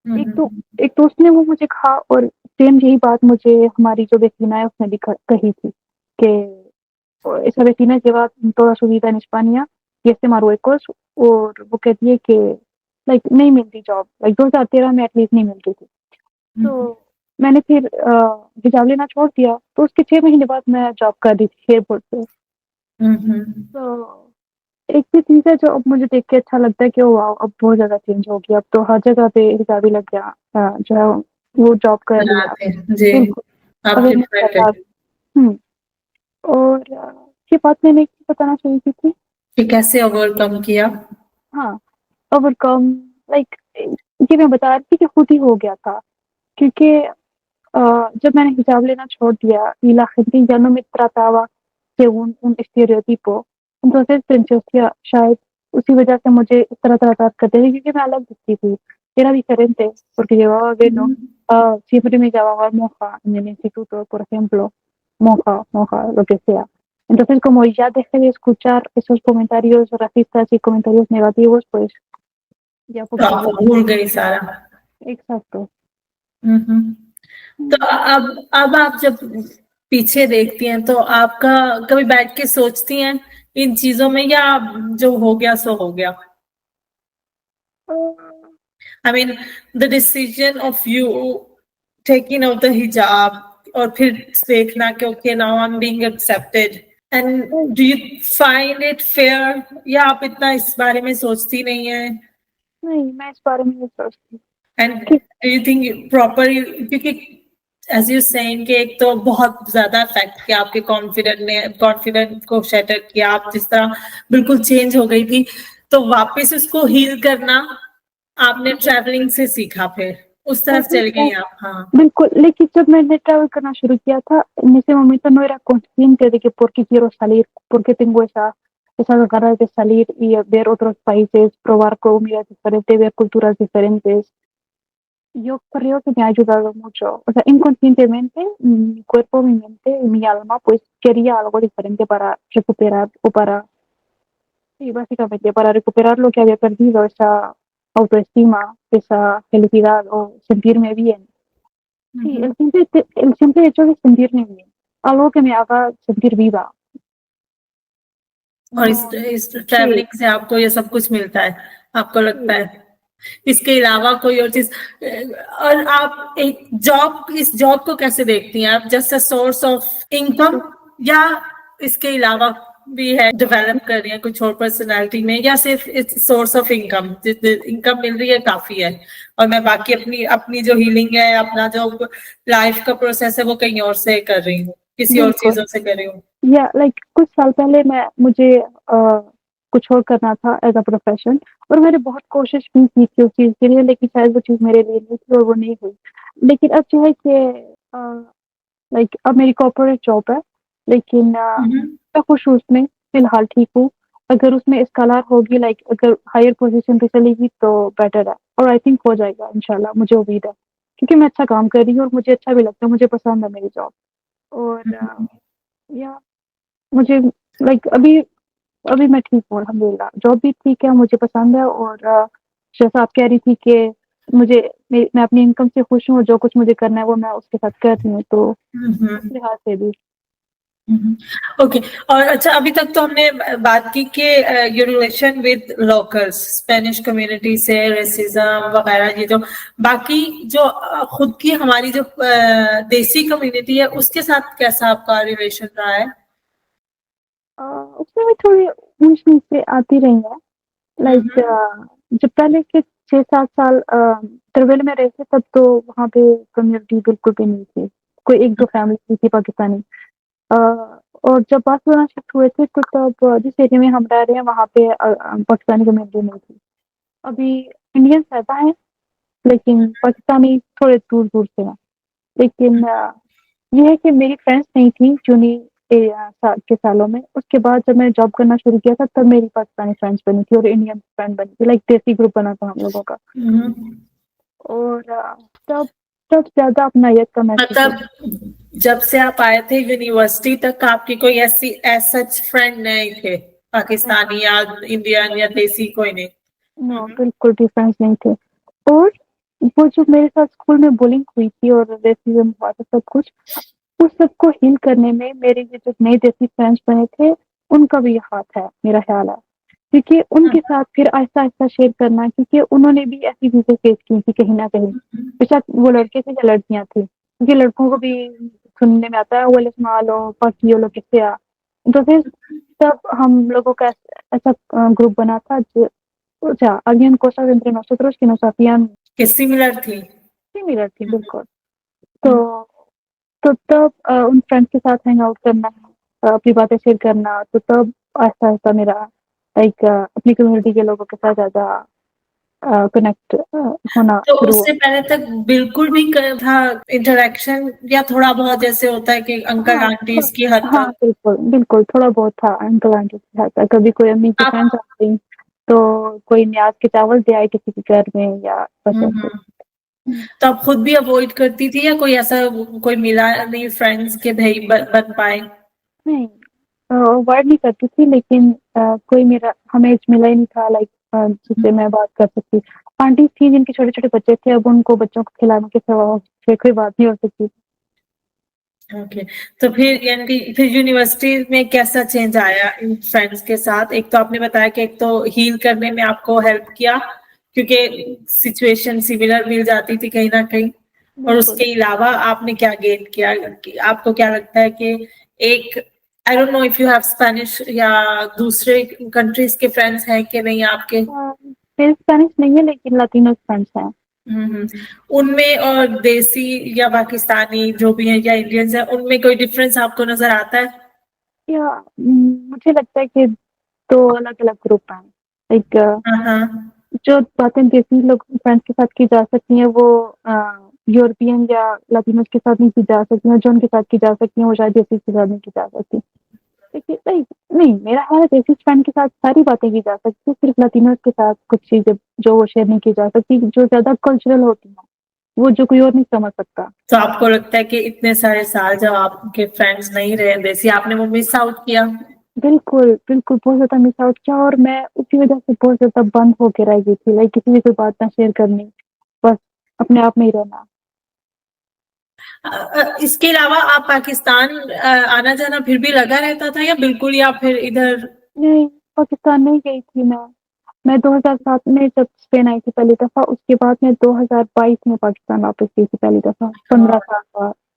एक तो उसने वो मुझे कहा, और same यही बात मुझे हमारी जो वेसिना है उसने भी कही थी कि esa vecina lleva toda su vida en España y es de Marruecos, और वो कहती है कि लाइक नहीं मिलती जॉब, लाइक 2013 में एटलीस्ट नहीं मिलती थी। तो मैंने फिर हिजाब लेना छोड़ दिया, तो उसके 6 महीने बाद मैं जॉब कर रही थी एयरपोर्ट पे। तो एक ही चीज़ है जो अब मुझे देख के अच्छा लगता है कि वाओ, अब बहुत ज़्यादा चेंज हो गया, अब तो हर जगह पे हिजाब ही लग गया, जो है वो जॉब कर रही है। जी, बिल्कुल, आपके अवेयरनेस फ्रेंड फैला। हुँ, और ये बात मैंने बताना चाहिए थी। कि कैसे ओवरकम किया? हाँ, ओवरकम, लाइक ये मैं बता रही थी कि खुद ही हो गया था, क्योंकि जब मैंने हिजाब लेना छोड़ दिया y la gente ya no me trataba según un estereotipo, entonces pensé hostia, शायद उसी वजह से मुझे इस तरह tratar करते थे, क्योंकि मैं अलग दिखती थी, era diferente porque llevaba velo, siempre me llamaba monja en el instituto, por ejemplo, monja, lo que sea. Entonces, como ya dejé de escuchar esos comentarios racistas y comentarios negativos, pues ya तो poco a आपको poco. भूल गई सारा? Exacto. तो अब आप जब पीछे देखती हैं तो आपका कभी बैठ के सोचती हैं इन चीजों में, या जो हो गया सो हो गया? I mean the decision of you taking out the हिजाब और फिर देखना कि okay now I am being accepted, and do you find it fair, या आप इतना इस बारे में सोचती नहीं है? नहीं, मैं इस बारे में नहीं सोचती। And do you think proper, क्योंकि एज यू सेइंग कि एक तो बहुत ज्यादा इफेक्ट किया आपके कॉन्फिडेंस को शैटर किया, आप जिस तरह बिल्कुल चेंज हो गई थी, तो वापस उसको हील करना आपने ट्रैवलिंग से सीखा, फिर उस तरफ चल गई आप। हाँ बिल्कुल, लेकिन जब मैंने ट्रैवल करना शुरू किया था, en ese momento no era consciente de que por qué quiero salir, por qué tengo esas ganas de salir y ver otros países, probar comidas diferentes, ver culturas diferentes. Yo creo que me ha ayudado mucho. O sea, inconscientemente, mi cuerpo, mi mente y mi alma, pues quería algo diferente para recuperar o para, sí, básicamente, para recuperar lo que había perdido, esa autoestima, esa felicidad o sentirme bien. Sí, el simple hecho de sentirme bien, algo que me haga sentir viva. और No, इस travelling से आपको ये सब कुछ मिलता है, आपको लगता है? इसके अलावा कोई और चीज? और आप एक इस जॉब को कैसे देखती हैं आप? Just a source of income, या इसके अलावा भी है, डेवलप कर रही है कुछ और पर्सनालिटी में, या सिर्फ इस सोर्स ऑफ इनकम, इनकम मिल रही है काफी है, और मैं बाकी अपनी अपनी जो हीलिंग है, अपना जो लाइफ का प्रोसेस है, वो कहीं और से कर रही हूँ, किसी और चीजों से कर रही हूँ? या लाइक कुछ साल पहले मुझे कुछ और करना था एज अ प्रोफेशन, और मैंने बहुत कोशिश भी की थी उस चीज के लिए, लेकिन शायद वो चीज मेरे लिए नहीं थी और वो नहीं हुई। लेकिन अब जो है कि लाइक अब मेरी कॉर्पोरेट जॉब है, लेकिन मैं खुश हूँ उसमें, फिलहाल ठीक हूँ। अगर उसमें स्कालर होगी, लाइक अगर हायर पोजीशन पे चलेगी तो बेटर है, और आई थिंक हो जाएगा इंशाल्लाह, मुझे उम्मीद है, क्योंकि मैं अच्छा काम कर रही हूँ और मुझे अच्छा भी लगता है, मुझे पसंद है मेरी जॉब। और या मुझे लाइक अभी अभी मैं ठीक हूँ अल्हम्दुलिल्लाह, जॉब भी ठीक है, मुझे पसंद है। और जैसा आप कह रही थी कि मैं अपनी इनकम से खुश हूँ, जो कुछ मुझे करना है वो मैं उसके साथ कर रही हूँ, तो उस लिहाज से भी। ओके। और अच्छा, अभी तक तो हमने बात की कि your relation with locals, Spanish community से, रेसिज्म वगैरह, ये जो बाकी जो खुद की हमारी जो देसी कम्युनिटी है, उसके साथ कैसा आपका रिलेशन रहा है? उसमें भी थोड़ी ऊंच नीचे आती रही है। लाइक जब पहले के 6-7 साल तिरुवल में रहे थे, तब तो वहाँ पे कम्युनिटी बिल्कुल भी नहीं थी, कोई एक दो फैमिली थी पाकिस्तानी। और जब बार्सिलोना शिफ्ट हुए थे, तो तब जिस एरिया में हम रह रहे हैं वहाँ पे पाकिस्तानी कम्युनिटी नहीं थी। अभी इंडियन ज़्यादा है, लेकिन पाकिस्तानी थोड़े दूर दूर से हैं। लेकिन ये है कि मेरी फ्रेंड्स नहीं थी जूनी के सालों में। उसके बाद जब मैंने जॉब करना शुरू किया था, तब मेरी पाकिस्तानी फ्रेंड्स बनी थी और इंडियन फ्रेंड बनी थी, लाइक देसी ग्रुप बना था हम लोगों का। और तब तब ज्यादा अपनायत का महसूस होता। मतलब जब से आप आए थे यूनिवर्सिटी तक, आपकी कोई ऐसी सच फ्रेंड नहीं थे, पाकिस्तानी या इंडियन या देसी, कोई नहीं? नो, बिल्कुल भी फ्रेंड्स नहीं थे। और वो जो मेरे साथ स्कूल में बुलिंग हुई थी और रेसिज्म हुआ था, सब कुछ उस सबको हील करने में मेरे ये जो नए देसी फ्रेंड्स बने थे, उनका भी हाथ है, मेरा ख्याल है। क्योंकि उनके साथ फिर आहिस्ता आहिस्ता शेयर करना, क्योंकि उन्होंने भी ऐसी चीजें फेस की थी कहीं ना कहीं, बेशक वो लड़के थे या लड़कियां थी, क्योंकि लड़कों को भी सुनने में आता है वो मालो पकी वो लोग किससे आ। तो फिर तब हम लोगों का ऐसा ग्रुप बना था जो, sea, alguien cosas entre nosotros que nos hacían कि सिमिलर थी? सिमिलर थी, बिल्कुल। तो तब उन फ्रेंड्स के साथ हैंग आउट करना, अपनी बातें शेयर करना, तो तब आहिस्ता आहिस्ता मेरा लाइक अपनी कम्युनिटी के लोगों के साथ ज्यादा कनेक्ट होना तो शुरू उससे हुआ। पहले तक बिल्कुल भी था इंटरेक्शन, या थोड़ा बहुत जैसे होता है कि अंकल आंटी की हद हाँ, तक? बिल्कुल बिल्कुल, थोड़ा बहुत था अंकल आंटी के साथ। कभी कोई अम्मी की फ्रेंड्स आ गई, तो कोई न्याज के चावल दे आए किसी के घर में, या बस ऐसे। तो आप खुद भी अवॉइड करती थी, या कोई ऐसा कोई मिला नहीं फ्रेंड्स के भाई बन पाए? नहीं, अवॉइड नहीं करती थी, लेकिन कोई मेरा हमें मिला ही नहीं था, लाइक जिससे मैं बात कर सकती। आंटी थी जिनके छोटे छोटे बच्चे थे, अब उनको बच्चों को खिलाने के सिवा फिर कोई बात नहीं हो सकती। ओके। तो फिर यानी कि फिर यूनिवर्सिटी में कैसा चेंज आया इन फ्रेंड्स के साथ? एक तो आपने बताया कि एक तो हील करने में आपको हेल्प किया, क्योंकि सिचुएशन सिमिलर मिल जाती थी कहीं ना कहीं, और उसके अलावा आपने क्या गेन किया? आपको क्या लगता है कि एक I don't know if you have Spanish या दूसरे कंट्रीज के फ्रेंड्स हैं कि नहीं आपके? मेरे स्पेनिश नहीं है लेकिन लतीनो फ्रेंड्स हैं। उनमें और देसी या पाकिस्तानी जो भी है या इंडियंस है, उनमें कोई डिफरेंस आपको नजर आता है? या मुझे लगता है कि दो अलग अलग ग्रुप हैं। लाइक हाँ, जो बातें देसी लोग फ्रेंड्स के साथ की जा सकती हैं वो यूरोपियन या लतीनोस के साथ नहीं की जा सकती हैं, जो उनके साथ की जा सकती हैं वो शायद देसी के साथ नहीं की जा सकती। देखिए नहीं, मेरा ख्याल है देसी फ्रेंड के साथ सारी बातें की जा सकती है, सिर्फ लतीनोस के साथ कुछ चीजें जो वो शेयर नहीं की जा सकती, जो ज्यादा कल्चरल होती हैं, वो जो कोई और नहीं समझ सकता। तो आपको लगता है कि इतने सारे साल जब आपके फ्रेंड्स नहीं रहे देसी, आपने वो मिस आउट किया? बिल्कुल बिल्कुल, बहुत ज्यादा मिस आउट किया और मैं उसी वजह से बहुत ज्यादा बंद होके रह गई थी। लाइक किसी भी कोई बात ना शेयर करनी, बस अपने आप में ही रहना। इसके अलावा आप पाकिस्तान आना जाना फिर भी लगा रहता था या बिल्कुल, या फिर इधर? नहीं, पाकिस्तान नहीं गई थी मैं 2007 में जब स्पेन आई थी पहली दफा, उसके बाद मैं 2022 में पाकिस्तान वापस गई थी पहली दफा।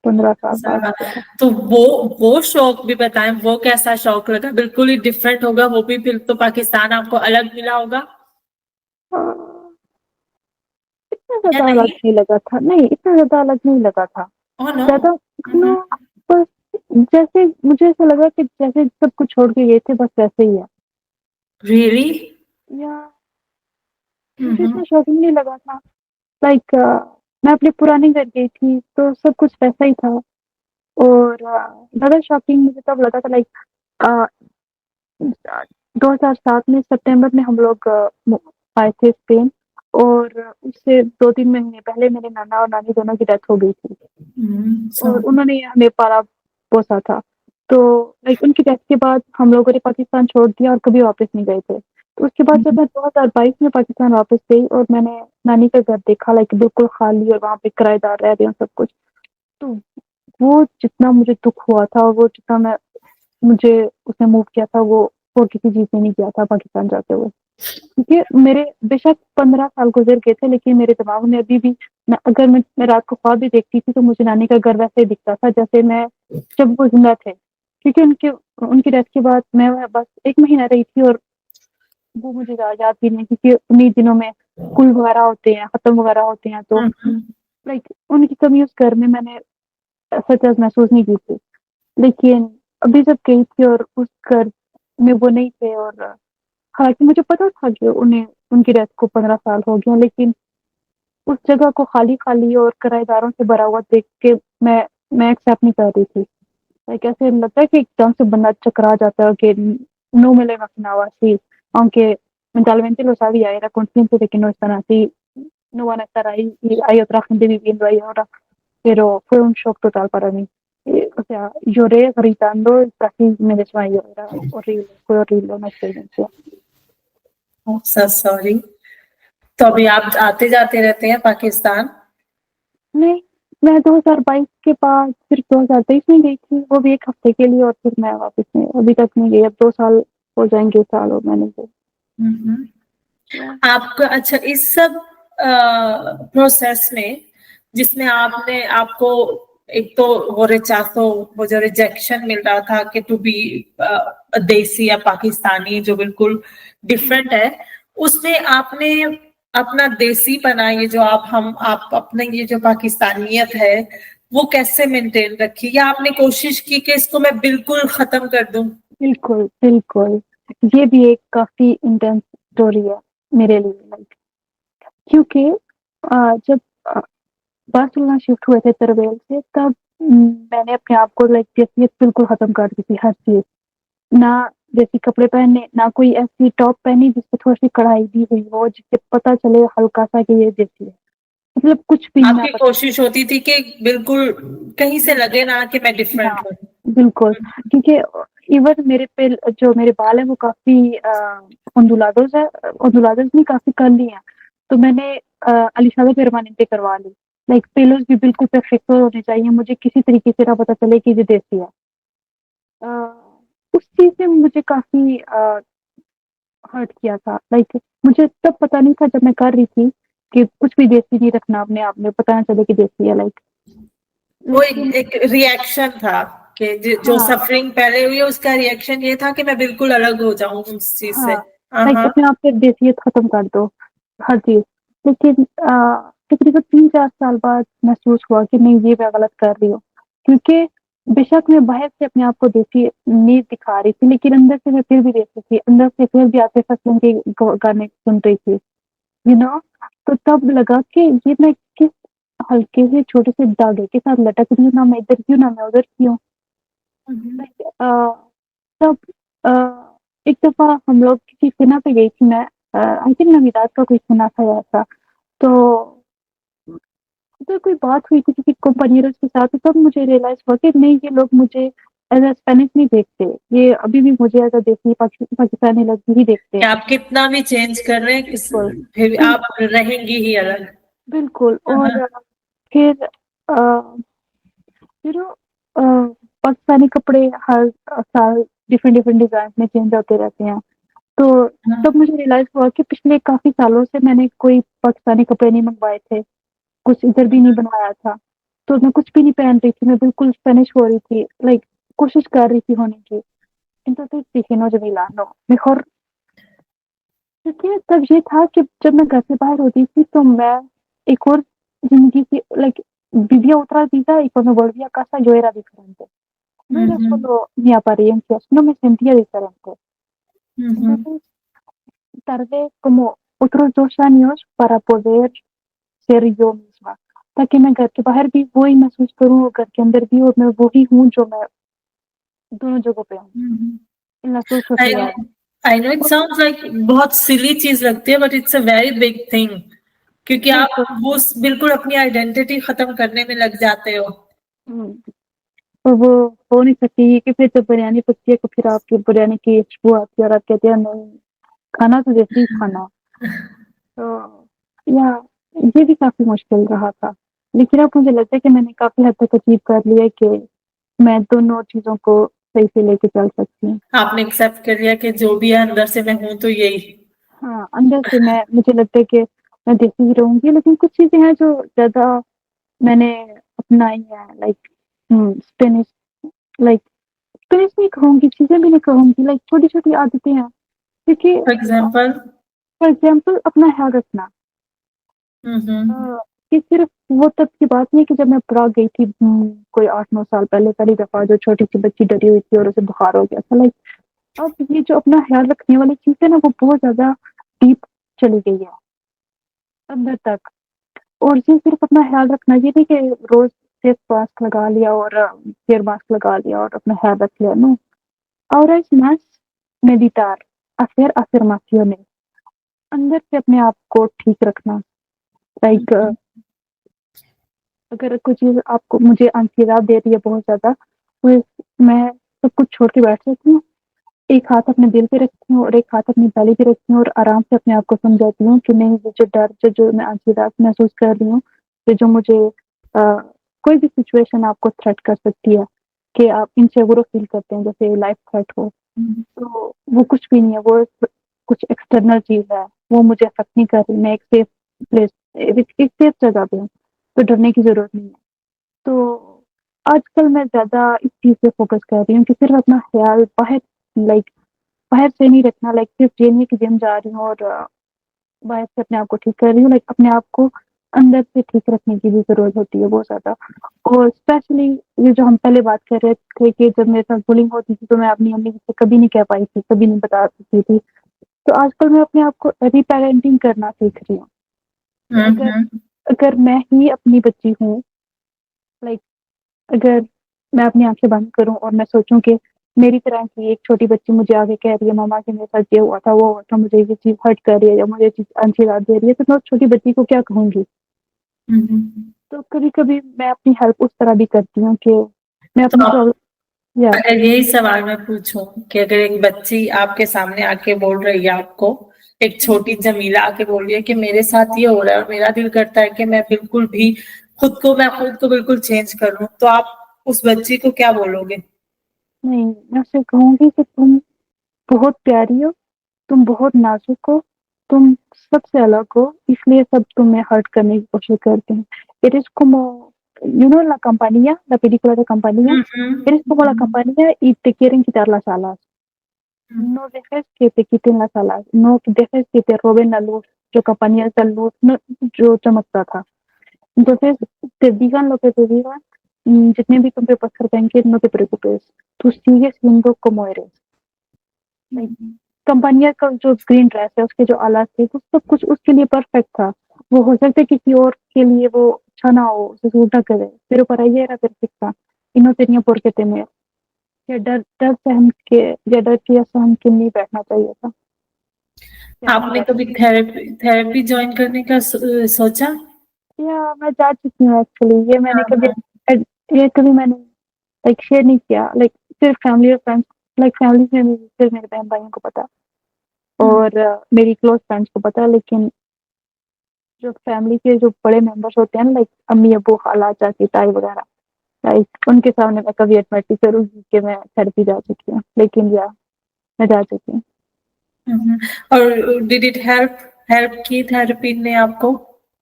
15 साल बाद। तो वो शौक भी बताएं, वो कैसा शौक लगा? बिल्कुल ही डिफरेंट होगा वो भी, फिर तो पाकिस्तान आपको अलग मिला होगा इतना या ज्यादा अलग नहीं? नहीं लगा था, नहीं इतना ज्यादा अलग नहीं लगा था ओह नो। ज्यादा। नो, बस जैसे मुझे ऐसा लगा कि जैसे सब कुछ छोड़ के गए थे बस वैसे ही है। रियली? या मुझे इतना शॉकिंग नहीं लगा था। लाइक मैं अपने पुराने घर गई थी तो सब कुछ वैसा ही था। और ज्यादा शॉकिंग मुझे तब लगा था लाइक 2007 में सितंबर में हम लोग आए थे स्पेन, और उससे 2-3 महीने पहले मेरे नाना और नानी दोनों की डेथ हो गई थी। और उन्होंने हमें पाला पोसा था। तो लाइक उनकी डेथ के बाद हम लोगों ने पाकिस्तान छोड़ दिया और कभी वापस नहीं गए थे। तो उसके बाद जब मैं 2022 में पाकिस्तान वापस गई और मैंने नानी का घर देखा, लाइक बिल्कुल खाली और वहां पे किराएदार रह रहे हैं सब कुछ, तो वो जितना मुझे दुख हुआ था और वो जितना मुझे उसने मूव किया था वो किसी चीज ने नहीं किया था पाकिस्तान जाते हुए। क्योंकि मेरे बेशक 15 साल गुजर गए थे लेकिन मेरे दिमाग में अभी भी अगर मैं रात को ख्वाब भी देखती थी तो मुझे नानी का घर वैसे ही दिखता था जैसे मैं जब वो जिंदा थे। क्योंकि उनकी डेथ के बाद मैं बस 1 महीना रही थी और वो मुझे याद भी नहीं, क्योंकि उन्हीं दिनों में स्कूल वगैरह होते हैं, खत्म वगैरह होते हैं, तो लाइक उनकी कमी उस घर में मैंने सच महसूस नहीं की थी। लेकिन अभी जब गई थी और उस घर में वो नहीं थे, और हालांकि मुझे पता था कि उन्हें उनकी डेथ को 15 साल हो गया, लेकिन उस जगह को खाली खाली और किराएदारों से भरा हुआ देख के मैं एक्सेप्ट नहीं कर रही थी। लाइक ऐसे लगता है कि एकदम से बंदा चकरा जाता है que no me lo imaginaba así, aunque mentalmente lo sabía, era consciente de que no están así, no van a estar ahí y hay otra gente viviendo ahí ahora, pero fue un shock total para mí. O sea, lloré gritando y casi me desmayó, era horrible, fue horrible una experiencia. So sorry. तो अभी आप आते जाते रहते हैं पाकिस्तान? नहीं, मैं 2022 के बाद फिर 2023 में गई थी, वो भी 1 हफ्ते के लिए, और फिर मैं वापस में अभी तक नहीं गई। अब 2 साल हो जाएंगे, साल और मैंने तो। आपका अच्छा, इस सब प्रोसेस में जिसमें आपको एक तो वो जो रिजेक्शन मिल रहा था कि टू बी देसी या पाकिस्तानी जो बिल्कुल डिफरेंट है, उसमें आपने अपना देसी पना, ये जो आप अपने ये जो पाकिस्तानियत है वो कैसे मेंटेन रखी, या आपने कोशिश की कि इसको मैं बिल्कुल खत्म कर दूं? बिल्कुल बिल्कुल, ये भी एक काफी इंटेंस स्टोरी है मेरे लिए। लाइक क्योंकि जब बार्सिलोना शिफ्ट हुए थे तरवेल से, तब मैंने अपने आप को लाइक देसियत बिल्कुल खत्म कर दी थी। हर चीज, ना जैसी कपड़े पहने, ना कोई ऐसी टॉप पहनी जिसपे थोड़ी सी कढ़ाई दी हुई हो जिससे पता चले हल्का सा कि ये देसी है, मतलब कुछ भी नहीं। आपकी कोशिश होती थी कि बिल्कुल कहीं से लगे ना कि मैं डिफरेंट हूँ? बिल्कुल, क्योंकि इवन मेरे पे जो मेरे बाल है वो काफी ओंडुलाडोस नहीं, काफी कर्ली हैं, तो मैंने अलिशादा परमानेंटे करवा ली। लाइक पेलोस भी बिल्कुल परफेक्ट होने चाहिए, मुझे किसी तरीके से ना पता चले कि ये देसी है। उस चीज ने मुझे काफी हर्ट किया था। लाइक मुझे तब पता नहीं था जब मैं कर रही थी कि कुछ भी देसी नहीं रखना अपने आप में, पता ना चले कि देसी है। लाइक वो एक रिएक्शन था। कि जो हाँ सफरिंग पहले हुई है उसका रिएक्शन ये था कि मैं बिल्कुल अलग हो जाऊं उस चीज से। हाँ, हाँ लाइक हाँ। अपने आप से देसियत खत्म कर दो, हर चीज। लेकिन तकरीबन 3-4 साल बाद महसूस हुआ कि नहीं, ये मैं गलत कर रही हूँ। क्योंकि बेशक मैं बाहर से अपने आप को देसी नीट दिखा रही थी, लेकिन अंदर से मैं फिर भी देती थी, अंदर से फिर भी आतिफ असलम के गाने सुन रही थी, यू नो। तो तब लगा कि ये मैं किस हल्के से छोटे से धागे के साथ लटक रही हूँ, ना मैं इधर की हूँ ना मैं उधर की हूँ। हम्म, तब अ, एक दफा हम लोग किसी सिनेमा पे गई थी मैं, आई थिंक नवीदात का कोई सिनेमा था ऐसा। तो कोई बात हुई थी किसी कंपनियरों के साथ, तो तब मुझे रियलाइज हुआ कि नहीं, ये लोग मुझे एज अ स्पेनिश नहीं देखते, ये अभी भी मुझे एज अ देसी पाकिस्तानी लड़की ही देखते कि हैं। आप कितना भी चेंज कर रहे हैं बिल्कुल फिर भी बिल, आप रहेंगी ही अलग। बिल्कुल। हाँ और हाँ। फिर फिर पाकिस्तानी कपड़े हर साल डिफरेंट डिफरेंट डिजाइन में चेंज होते रहते हैं। तो हाँ। तब मुझे रियलाइज हुआ कि पिछले काफी सालों से मैंने कोई पाकिस्तानी कपड़े नहीं मंगवाए थे, कुछ इधर भी नहीं बनवाया था। तो मैं कुछ भी नहीं पहन रही थी, मैं बिल्कुल स्पेनिश हो रही थी, लाइक कोशिश कर रही थी होने की। entonces dije no, Jamila, no, mejor। क्योंकि तब ये था कि जब मैं घर से बाहर होती थी तो मैं एक और जिंदगी की, like, vivía otra vida y cuando volví a casa yo era diferente. No era hmm solo mi apariencia, sino me sentía diferente. Hmm Entonces tardé como otros 2 años para poder ser yo misma, ताकि मैं घर के बाहर भी वही महसूस करूँ और घर के अंदर भी, और मैं वही हूँ जो मैं दोनों जगहों पे हूँ। हम्म। महसूस आई होती नो, है। आई नो इट और साउंड्स लाइक बहुत सिली चीज लगती है but it's a very big thing, क्योंकि आप बिल्कुल। वो बिल्कुल अपनी आइडेंटिटी खत्म करने में लग जाते हो। हुँ, और वो हो नहीं सकती कि फिर जब बिरयानी पकती है तो फिर आपकी बिरयानी की खुशबू आती है और आप कहते हैं नहीं, खाना तो जैसे ही खाना। तो या ये भी काफ़ी मुश्किल रहा था। लेकिन अब मुझे लगता है कि मैंने काफ़ी हद तक अचीव कर लिया है कि मैं दोनों चीज़ों को सही से लेके चल सकती हूँ। आपने एक्सेप्ट कर लिया कि जो भी है अंदर से मैं हूं तो यही। हाँ, अंदर से मैं, मुझे लगता है कि मैं देती ही रहूँगी, लेकिन कुछ चीज़ें हैं जो ज़्यादा मैंने अपनाई हैं, लाइक स्पेनिश, लाइक स्पेनिश नहीं कहूँगी, चीज़ें भी नहीं कहूँगी, लाइक छोटी-छोटी आदतें हैं। क्योंकि फॉर एग्जाम्पल। फॉर एग्ज़ाम्पल अपना ख़्याल रखना। अ, हम्म ये सिर्फ़ वो तब की बात नहीं कि जब मैं प्राग गई थी, कोई 8-9 साल पहले पहली दफ़ा, जो छोटी-सी बच्ची डरी हुई थी और उसे बुखार हो गया था, लाइक अब ये जो अपना ख़्याल रखने वाली चीज़ है ना, वो बहुत ज़्यादा डीप चली गई है, अंदर तक। और ये सिर्फ़ अपना ख़्याल रखना ये नहीं कि रोज़ फेस मास्क लगा लिया और ईयर मास्क लगा लिया और अपना ख़्याल रख लिया, no. Ahora es más meditar, hacer afirmaciones, अंदर से अपने आप को ठीक रखना, लाइक हम्म अगर कोई चीज़ आपको, मुझे अंसियत दे रही है बहुत ज़्यादा, तो मैं सब कुछ छोड़ के बैठ जाती हूँ, एक हाथ अपने दिल पे रखती हूँ और एक हाथ अपनी belly पे रखती हूँ और आराम से अपने आप को समझाती हूँ कि नहीं, ये जो डर, जो मैं अंसियत महसूस कर रही हूँ, ये जो मुझे कोई भी सिचुएशन आपको थ्रेट कर सकती है, कि आप इनसिक्योर फील करते हैं जैसे लाइफ थ्रेट हो, तो वो कुछ भी नहीं है, वो कुछ एक्सटर्नल चीज़ है, वो मुझे अफ़ेक्ट नहीं कर रही, मैं एक सेफ प्लेस, एक सेफ जगह पे हूँ, तो डरने की ज़रूरत नहीं है। तो आजकल मैं ज़्यादा इस चीज़ पे फ़ोकस कर रही हूँ कि सिर्फ़ अपना ख़्याल बाहर, लाइक बाहर से नहीं रखना, लाइक सिर्फ़ ये नहीं कि जिम जा रही हूँ और बाहर से अपने आप को ठीक कर रही हूँ, लाइक अपने आप को अंदर से ठीक रखने की भी ज़रूरत होती है बहुत ज़्यादा। और स्पेशली ये जो हम पहले बात कर रहे थे कि जब मेरे साथ बुलिंग होती थी, तो मैं अपनी मम्मी से कभी नहीं कह पाई थी, कभी नहीं बता सकती थी। तो आजकल मैं अपने आप को रीपेरेंटिंग करना सीख रही हूँ, कि अगर हम्म अगर मैं ही अपनी बच्ची हूँ, लाइक अगर मैं अपनी आँखें बंद करूँ और मैं सोचूँ कि मेरी तरह की एक छोटी बच्ची मुझे आगे कह रही है, मम्मा कि मेरे साथ ये हुआ था, वो हुआ था, मुझे ये चीज़ हर्ट कर रही है या मुझे ये चीज़ अंशीदात दे रही है, तो मैं उस छोटी बच्ची को क्या कहूँगी? हम्म। तो कभी-कभी मैं अपनी हेल्प उस तरह भी करती हूँ कि मैं तो अपनी आप, प्रॉब्लम, या अगर यही सवाल मैं पूछूं कि अगर एक बच्ची आपके सामने आके बोल रही है आपको, एक छोटी जमीला आके बोल रही है कि मेरे साथ ये हो रहा है और मेरा दिल करता है कि मैं बिल्कुल भी मैं खुद को बिल्कुल चेंज कर लूं, तो आप उस बच्ची को क्या बोलोगे? नहीं, मैं उससे कहूँगी कि तुम बहुत प्यारी हो, तुम बहुत नाजुक हो, तुम सबसे अलग हो, इसलिए सब तुम्हें हर्ट करने की कोशिश करते हैं। It is como la compañía, la película de compañía, eres como la compañía y te quieren quitar las alas. No dejes que te quiten las alas, no dejes que te roben la luz. जो compañías de luz no, जो चमकता था. Entonces, te digan lo que te digan, जितने भी तुम पे पत्थर फेंके, no te preocupes, tú sigues siendo como eres. कंपनिया का जो ग्रीन ड्रेस है, उसके जो आलात थे, वो सब कुछ उसके लिए परफेक्ट था. वो हो सकता है किसी और के लिए वो अच्छा ना हो, उसे सूट ना करे, pero para ella era perfecta y no tenía por qué temer. या डर सहन के या डर के सहन के नहीं बैठना चाहिए था. आपने कभी थेरेपी ज्वाइन करने का सोचा? या मैं जा चुकी हूँ एक्चुअली. ये कभी मैंने लाइक शेयर नहीं किया, लाइक सिर्फ फैमिली और फ्रेंड्स, लाइक फैमिली में सिर्फ मेरे बहन भाइयों को पता और मेरी क्लोज फ्रेंड्स को पता. लेकिन जो फैमिली के जो बड़े मेंबर्स होते हैं ना, लाइक अम्मी अबू खाला चाची ताई वगैरह, लाइक उनके सामने मैं कभी एडमिट नहीं करूंगी कि मैं थेरेपी जा चुकी हूँ. लेकिन या मैं जा चुकी हूँ. और डिड इट हेल्प की थेरेपी ने आपको?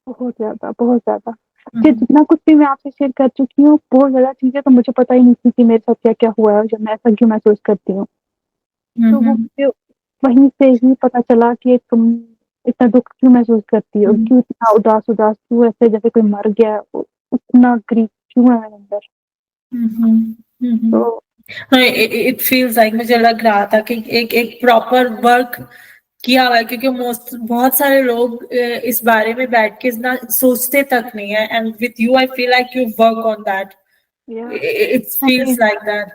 बहुत ज्यादा. कि जितना कुछ भी मैं आपसे शेयर कर चुकी हूँ, बहुत ज्यादा चीजें तो मुझे पता ही नहीं थी कि मेरे साथ क्या क्या हुआ है, जब मैं ऐसा क्यों महसूस करती हूँ. तो वो मुझे वहीं से ही पता चला कि तुम इतना दुख क्यों महसूस करती हो, क्यों इतना उदास क्यों, ऐसे जैसे कोई मर गया, उतना ग्रीफ क्यों है मेरे अंदर. तो इट फील्स लाइक, मुझे लग रहा था कि एक प्रॉपर वर्क किया हुआ है, क्योंकि बहुत सारे लोग इस बारे में बैठ के इतना सोचते तक नहीं है. And with you I feel like you work on that. It feels like that.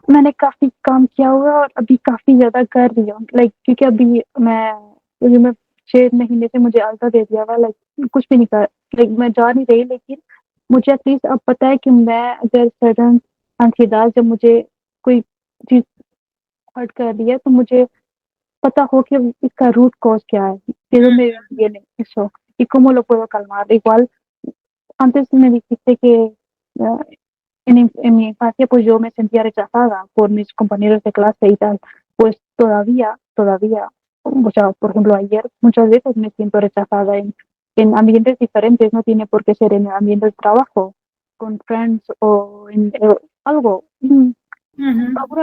मैंने काफी काम किया हुआ और अभी काफी ज्यादा कर रही हूँ, लाइक क्योंकि अभी मैं 6 महीने से मुझे अल्टा दे दिया हुआ, लाइक कुछ भी नहीं कर, लाइक मैं जा नहीं रही, लेकिन मुझे एटलीस्ट अब पता है कि मैं अगर सडन अंशीदास, जब मुझे कोई चीज हर्ट कर रही है, तो मुझे pata ho que इसका रूट कॉज क्या है. Pero me viene eso. ¿Y cómo lo puedo calmar? Igual, antes me dijiste que en mi infancia pues yo me sentía rechazada por mis compañeros de clase y tal. Pues todavía, o sea, por ejemplo, ayer muchas veces me siento rechazada en ambientes diferentes, no tiene por qué ser en el ambiente de trabajo, con friends o en algo.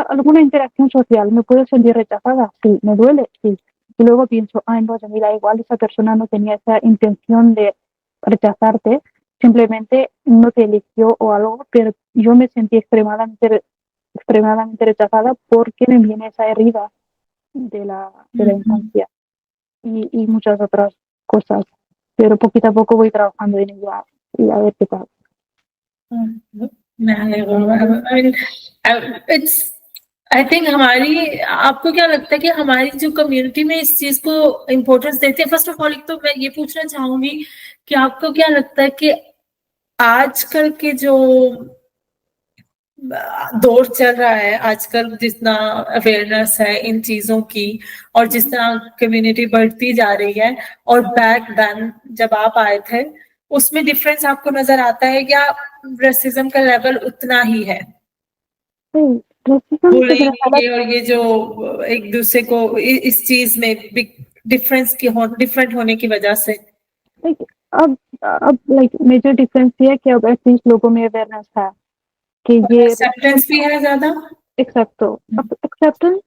Alguna interacción social, me puedo sentir rechazada, sí, me duele, sí. Y luego pienso, ay, no, mira, igual esa persona no tenía esa intención de rechazarte, simplemente no te eligió o algo, pero yo me sentí extremadamente rechazada porque me viene esa herida de la infancia y muchas otras cosas. Pero poquito a poco voy trabajando en ella y a ver qué tal. I think हमारी, आपको क्या लगता है कि हमारी जो community में इस चीज को इम्पोर्टेंस देते हैं? फर्स्ट ऑफ ऑल, तो मैं ये पूछना चाहूंगी कि आपको क्या लगता है कि आजकल के जो दौर चल रहा है, आजकल जितना अवेयरनेस है इन चीजों की और जिस तरह कम्युनिटी बढ़ती जा रही है, और बैक देन जब आप आए थे, उसमें डिफरेंस आपको नजर आता है या रेसिज्म का लेवल उतना ही है? बुलिंग और ये जो एक दूसरे को इस चीज में डिफरेंट होने की वजह से? अब लाइक मेजर डिफरेंस ये है कि अब एटलीस्ट लोगों में अवेयरनेस है कि ये एक्सेप्टेंस भी है ज्यादा. एक्सेप्टेंस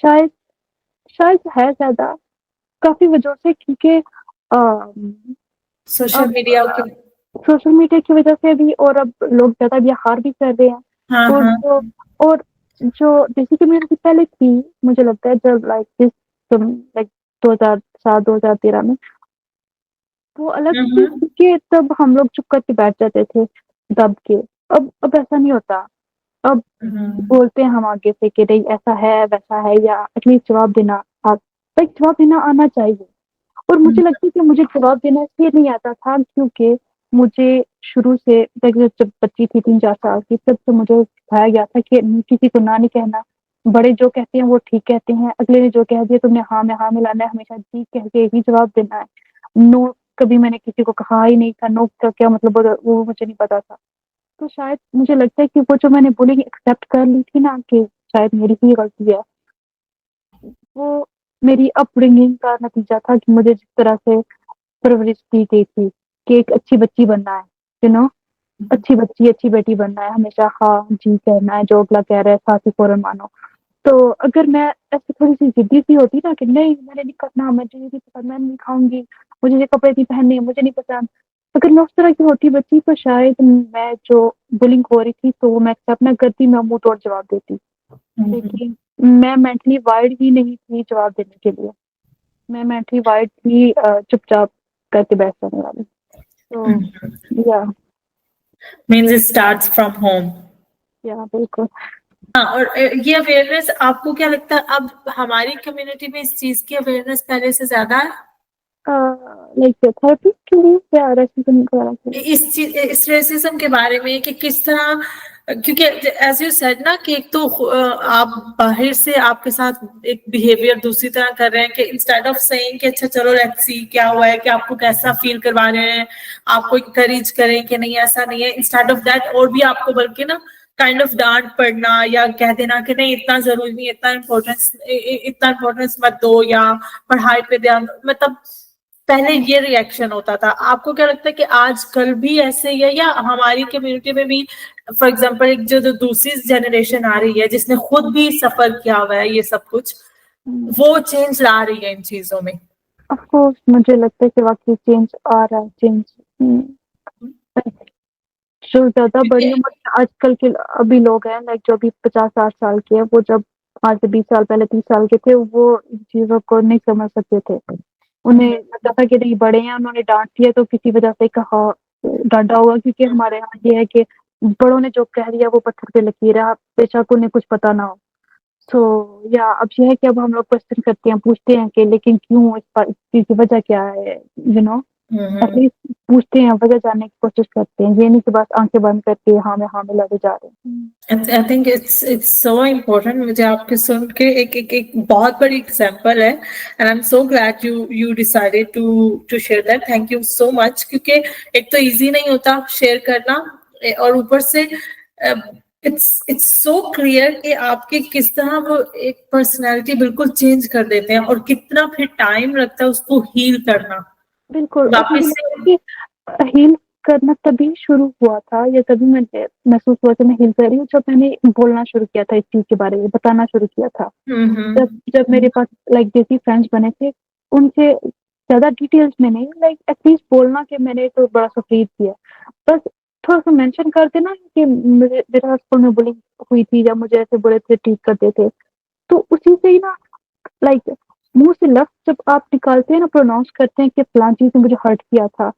शायद है ज्यादा, काफी वजह से, क्योंकि सोशल मीडिया की वजह से भी, और अब लोग ज्यादा बिहार भी कर रहे हैं. और जो जैसी कम्युनिटी पहले थी, मुझे लगता है जब लाइक 2007-2013 में, वो अलग थी, क्योंकि तब हम लोग चुप करके बैठ जाते थे दब के. अब ऐसा नहीं होता. अब बोलते हैं हम आगे से कि नहीं ऐसा है वैसा है, या एटलीस्ट जवाब देना आना चाहिए. और मुझे लगता है कि मुझे जवाब देना इसलिए नहीं आता था क्योंकि मुझे शुरू से, जब बच्ची थी 3-4 साल की, तब से मुझे सिखाया गया था कि किसी को ना नहीं कहना. बड़े जो कहते हैं वो ठीक कहते हैं, अगले ने जो कह दिया तुमने हाँ में हाँ मिलाना है, हमेशा ठीक कह के ही जवाब देना है. नो कभी मैंने किसी को कहा ही नहीं था. नो का क्या मतलब वो मुझे नहीं पता था. तो शायद मुझे लगता है कि वो जो मैंने बुलिंग एक्सेप्ट कर ली थी ना, कि शायद मेरी ही गलती है, वो मेरी अपब्रिंगिंग का नतीजा था कि मुझे जिस तरह से परवरिश दी गई थी कि एक अच्छी बच्ची बनना है, यू नो. अच्छी बच्ची, अच्छी बेटी बनना है, हमेशा हाँ, जी कहना है, जो अगला कह रहा है साथ ही फौरन मानो। तो अगर मैं ऐसे थोड़ी-सी ज़िद्दी सी होती ना कि नहीं मैंने नहीं करना, मुझे नहीं पसंद, मैं नहीं खाऊँगी, मुझे ये कपड़े नहीं पहनने, मुझे नहीं पसंद। अगर मैं उस तरह की होती बच्ची तो शायद मैं जो बुलिंग हो रही थी तो वो मैं एक्सेप्ट ना करती, मैं मुँह तोड़ जवाब देती। हम्म, लेकिन मैं मेंटली वाइड ही नहीं थी जवाब देने के लिए। मैं मेंटली वाइड थी चुपचाप करके बैठ जाने वाली। तो या means it starts from home. बिल्कुल। हाँ, और ये अवेयरनेस आपको क्या लगता है अब हमारी कम्युनिटी में इस चीज की अवेयरनेस पहले से ज्यादा है? अ, लाइक थेरेपी के लिए या रेसिपी वगैरह के लिए? इस रेसिज्म के बारे में कि किस तरह, क्योंकि एज यू सेड ना कि एक तो आप बाहर से आपके साथ एक बिहेवियर दूसरी तरह कर रहे हैं कि इंस्टेड ऑफ सेइंग कि अच्छा चलो लेट्स सी क्या हुआ है, कि आपको कैसा फील करवा रहे हैं, आपको इंकरेज करें कि नहीं ऐसा नहीं है, इंस्टेड ऑफ दैट और भी आपको बल्कि ना काइंड ऑफ डांट पड़ना या कह देना कि नहीं इतना जरूरी नहीं, इतना इम्पोर्टेंस मत दो, या पढ़ाई पे ध्यान, मतलब पहले ये रिएक्शन होता था। आपको क्या लगता है कि आजकल भी ऐसे ही है, या हमारी कम्युनिटी में भी फॉर एग्जांपल एक जो दूसरी जनरेशन आ रही है जिसने खुद भी सफर किया हुआ है ये सब कुछ, वो चेंज ला रही है इन चीजों में? ऑफ कोर्स मुझे लगता है कि वाक़ई चेंज आ रहा है, चेंज जो ज़्यादा बड़ी उम्र के आजकल के अभी लोग हैं लाइक जो अभी 50-60 साल के हैं, वो जब आज से 20 साल पहले 30 साल के थे, वो इन चीज़ों को नहीं समझ सकते थे। उन्हें लगता था कि नहीं बड़े हैं, उन्होंने डाँट दिया तो किसी वजह से कहा डाँटा होगा क्योंकि हमारे यहाँ ये है कि बड़ों ने जो कह दिया वो पत्थर पे लकीर है, बेशक उन्हें कुछ पता ना हो। सो या अब ये है कि अब हम लोग क्वेश्चन करते हैं, पूछते हैं कि लेकिन क्यों इस चीज़ की वजह क्या है? एटलीस्ट पूछते हैं, वजह जानने की कोशिश करते हैं। ये नहीं कि बस आँखें बंद करके हाँ में हाँ मिलाते जा रहे हैं। I think it's so important. मुझे आपके सुन के एक बहुत बड़ी एग्जांपल है, and I am so glad you decided to share that. Thank you so much, क्योंकि एक तो इजी नहीं होता शेयर करना, और ऊपर से इट्स सो क्लियर कि आपके किस तरह वो एक पर्सनालिटी बिल्कुल चेंज कर देते हैं, और कितना फिर टाइम लगता है उसको हील करना बिल्कुल और मुझे वापस लगता से। है कि हील करना तभी शुरू हुआ था या तभी मुझे महसूस हुआ कि मैं हील कर रही हूँ जब मैंने बोलना शुरू किया था, इस चीज़ के बारे में बताना शुरू किया था। जब जब मेरे पास लाइक जैसे फ्रेंड्स बने थे, उनसे ज़्यादा डिटेल्स में नहीं, लाइक एटलीस्ट बोलना कि मैंने तो बड़ा सा फ़ील किया। बस थोड़ा-सा मेंशन कर देना कि मेरा स्कूल में बुलिंग हुई थी या मुझे ऐसे बुरे से ट्रीट करते थे। तो उसी से ही ना लाइक मुँह से लफ्ज़ जब आप निकालते हैं ना, प्रोनाउंस करते हैं कि फलाँ चीज़ ने मुझे हर्ट किया था।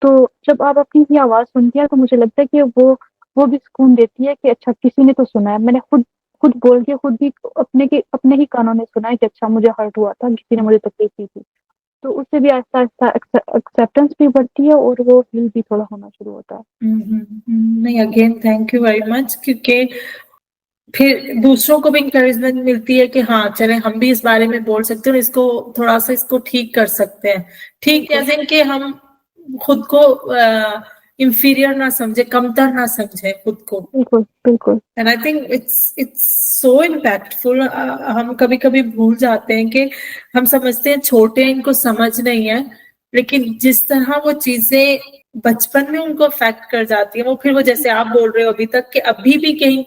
तो जब आप अपनी ही आवाज़ सुनते हैं तो मुझे लगता है कि वो भी सुकून देती है कि अच्छा किसी ने तो सुना है। मैंने खुद खुद बोल के खुद भी अपने ही कानों ने सुना है कि अच्छा मुझे हर्ट हुआ था, किसी ने मुझे तकलीफ दी थी। तो उससे भी आहिस्ता-आहिस्ता एक्सेप्टेंस भी बढ़ती है और वो हील भी थोड़ा होना शुरू होता है। नहीं, again thank you very much, क्योंकि फिर दूसरों को भी इंकरेजमेंट मिलती है कि हाँ चले हम भी इस बारे में बोल सकते हैं और इसको थोड़ा सा इसको ठीक कर सकते हैं। ठीक बिल्कुल, जैसे कि हम खुद को इंफीरियर ना समझे, कमतर ना समझे खुद को। बिल्कुल, बिल्कुल। And I think it's so impactful. हम कभी कभी भूल जाते हैं कि हम समझते हैं छोटे हैं, इनको समझ नहीं है, लेकिन जिस तरह वो चीजें बचपन में उनको अफेक्ट कर जाती है, वो फिर वो जैसे आप बोल रहे हो अभी तक कि अभी भी कहीं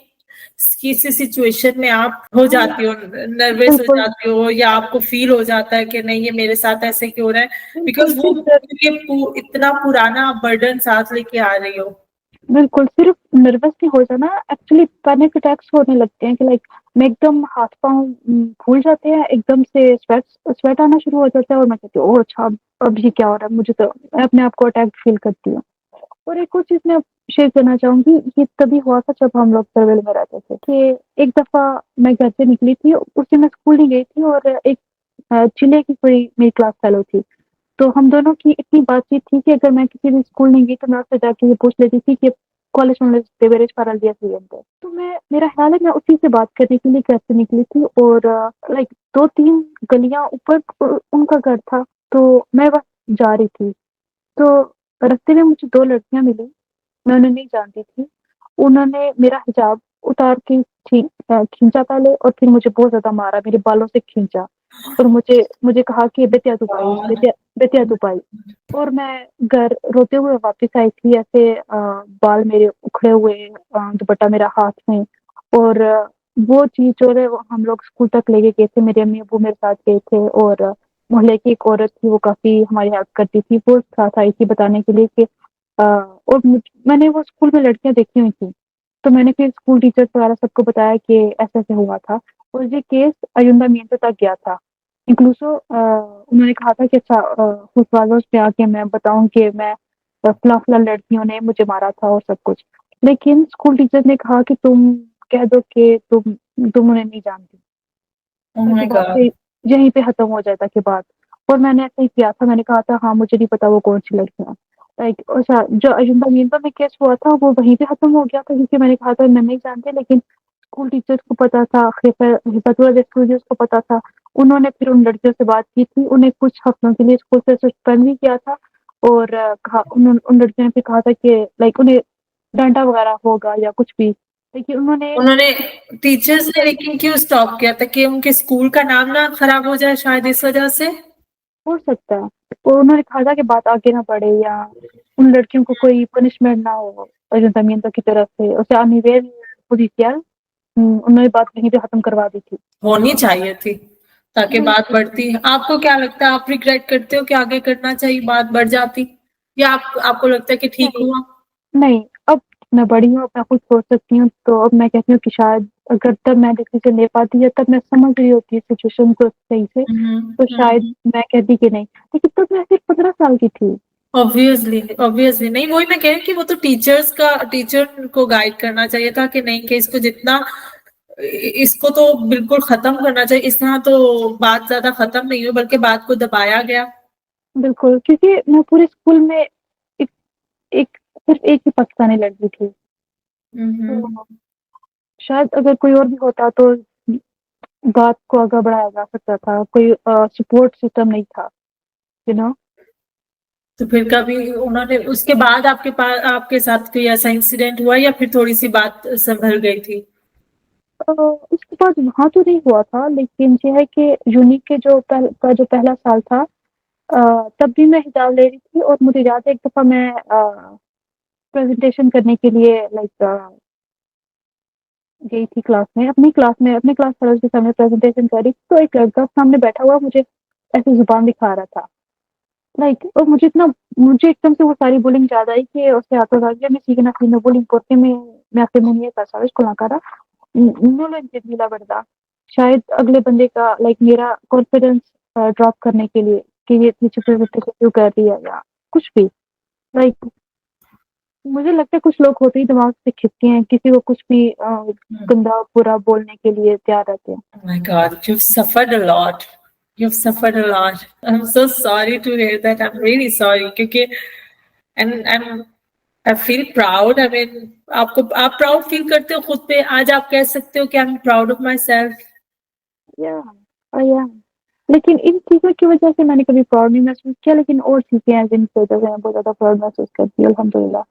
किसी सिचुएशन में आप हो जाती हो, नर्वस हो बिल्कुल, जाती हो, या आपको फील हो जाता है कि नहीं ये मेरे साथ ऐसे क्यों हो रहा है, बिल्कुल बिकॉज वो सिर्फ इतना पुराना बर्डन साथ लेके आ रही हो। बिल्कुल, सिर्फ नर्वस नहीं हो जाना, एक्चुअली पैनिक अटैक्स होने लगते हैं कि लाइक मैं एकदम हाथ-पाँव फूल जाते हैं, एकदम से स्वेट आना शुरू हो जाता है और मैं कहती हूँ, ओह! अच्छा अब ये क्या हो रहा है? मुझे तो मैं अपने आप को अटैक्ड फील करती हूँ। और एक और चीज़ मैं शेयर करना चाहूँगी, ये तभी हुआ था जब हम लोग सर्विल में रहते थे कि एक दफ़ा मैं घर से निकली थी, उस दिन मैं स्कूल नहीं गई थी और एक चिल्ले की कोई मेरी क्लास फेलो थी। तो हम दोनों की इतनी बातचीत थी कि अगर मैं किसी दिन स्कूल नहीं गई तो मैं उससे जाके ये पूछ लेती थी कि ¿cuáles son los deberes para el día siguiente? तो मेरा ख़्याल है मैं उसी से बात करने के लिए घर से निकली थी और लाइक 2-3 गलियाँ ऊपर उनका घर था, तो मैं बस जा रही थी। तो रास्ते में मुझे 2 लड़कियाँ मिली, मैं उन्हें नहीं जानती थी। उन्होंने मेरा हिजाब उतार के खींचा पहले और फिर मुझे बहुत ज़्यादा मारा, मेरे बालों से खींचा। और मुझे मुझे कहा कि बेतिया तू पाई, बेतिया तू पाई। और मैं घर रोते हुए वापस आई थी, ऐसे बाल मेरे उखड़े हुए, दुपट्टा मेरा हाथ में। और वो चीज जो है वो हम लोग स्कूल तक लेके गए थे, मेरे अम्मी अबू मेरे साथ गए थे। और मोहल्ले की एक औरत थी, वो काफी हमारी हेल्प करती थी, वो साथ आई थी बताने के लिए कि और मैंने वो स्कूल में लड़कियां देखी हुई थी। तो मैंने फिर स्कूल टीचर्स वगैरह सबको बताया कि ऐसा ऐसे हुआ था। और ये केस अयुंदा मीर तक गया था। इंक्लूसो उन्होंने कहा था कि अच्छा खुशवाजों पे आके मैं बताऊं कि मैं फला फला लड़कियों ने मुझे मारा था और सब कुछ। लेकिन स्कूल टीचर ने कहा कि तुम कह दो कि तुम उन्हें नहीं जानती, ओह ताकि माय बात गॉड। से यहीं पे खत्म हो जाए ताकि बात। और मैंने ऐसा ही किया था, मैंने कहा था हाँ मुझे नहीं पता वो कौन सी लड़कियां। लाइक अच्छा, जो अजंता मीरपुर में केस हुआ था वो वहीं पे खत्म हो गया था, क्योंकि मैंने कहा था मैं नहीं जानती। लेकिन स्कूल टीचर्स को पता था, हिफातुल्लाह स्टूडियोज को पता था। उन्होंने फिर उन लड़कियों से बात की थी, उन्हें कुछ हफ्तों के लिए स्कूल से सस्पेंड भी किया था। और कहा उन लड़कियों ने फिर कहा था कि लाइक उन्हें डांटा वगैरह होगा या कुछ भी। लेकिन उन्होंने उन्होंने टीचर्स ने लेकिन क्यों स्टॉप किया था? कि उनके स्कूल का नाम ना खराब हो जाए शायद इस वजह से। हो सकता है। और उन्होंने कहा था कि बात आगे ना बढ़े, या उन लड़कियों को कोई पनिशमेंट ना हो जमीन की तरफ से। उसे अनिवेल पुलिसिया उन्होंने बात कहीं पे खत्म करवा दी थी। होनी चाहिए थी ताकि नहीं बात बढ़ती। आपको क्या लगता है, आप रिग्रेट करते हो कि आगे करना चाहिए, बात बढ़ जाती, या आपको लगता है कि ठीक नहीं हुआ? नहीं, अब मैं बड़ी हूँ, अब मैं खुद सोच सकती हूँ। तो अब मैं कहती हूँ कि शायद अगर तब मैं डिसीजन ले पाती, या तब मैं समझ रही होती सिचुएशन को सही से, तो शायद मैं कहती कि नहीं। लेकिन तब मैं सिर्फ 15 साल की थी। ऑब्वियसली ऑब्वियसली नहीं, वही मैं कह रही हूँ कि वो तो टीचर को गाइड करना चाहिए था कि नहीं, कि इसको जितना इसको तो बिल्कुल खत्म करना चाहिए। इस तरह तो बात ज्यादा खत्म नहीं हुई, बल्कि बात को दबाया गया। बिल्कुल, क्योंकि मैं पूरे स्कूल में एक, एक सिर्फ एक ही पाकिस्तानी लड़की थी। तो शायद अगर कोई और भी होता तो बात को आगे बढ़ाया जा सकता था। कोई सपोर्ट सिस्टम नहीं था, यू नो। तो फिर कभी उन्होंने उसके बाद आपके पास आपके साथ कोई ऐसा इंसिडेंट हुआ, या फिर थोड़ी सी बात संभल गई थी? उसके बाद वहां तो नहीं हुआ था, लेकिन ये है कि यूनिक के जो पहला साल था, तब भी मैं हिजाब ले रही थी। और मुझे याद है एक दफा मैं प्रेजेंटेशन करने के लिए लाइक गई थी क्लास में, अपने क्लास वालों के सामने प्रेजेंटेशन कर रही थी। तो एक लड़का सामने बैठा हुआ मुझे ऐसे जुबान दिखा रहा था। लाइक और मुझे एकदम से वो सारी bullying याद आई कि o sea, todavía me siguen haciendo bullying porque me hacen muñeca, ¿sabes? Con la cara. No lo entendí, la verdad. शायद अगले बंदे का लाइक मेरा कॉन्फिडेंस ड्रॉप करने के लिए कि ये इतनी चुप क्यों कर रही है, या कुछ भी। लाइक मुझे लगता है कुछ लोग होते ही दिमाग से खिंचते हैं, किसी को कुछ भी गंदा बुरा बोलने के लिए तैयार रहते हैं। Oh my God, you've suffered a lot. You've suffered a lot. I'm so sorry to hear that. I'm really sorry क्योंकि and I feel proud. I mean, आप प्राउड फील करते हो खुद पे? आज आप कह सकते हो कि I'm proud of myself. या या लेकिन इन चीजों की वजह से मैंने कभी प्राउड नहीं महसूस किया। लेकिन और चीजें हैं जिनकी वजह से मैं बहुत ज्यादा प्राउड महसूस करती हूँ, अल्हम्दुलिल्लाह।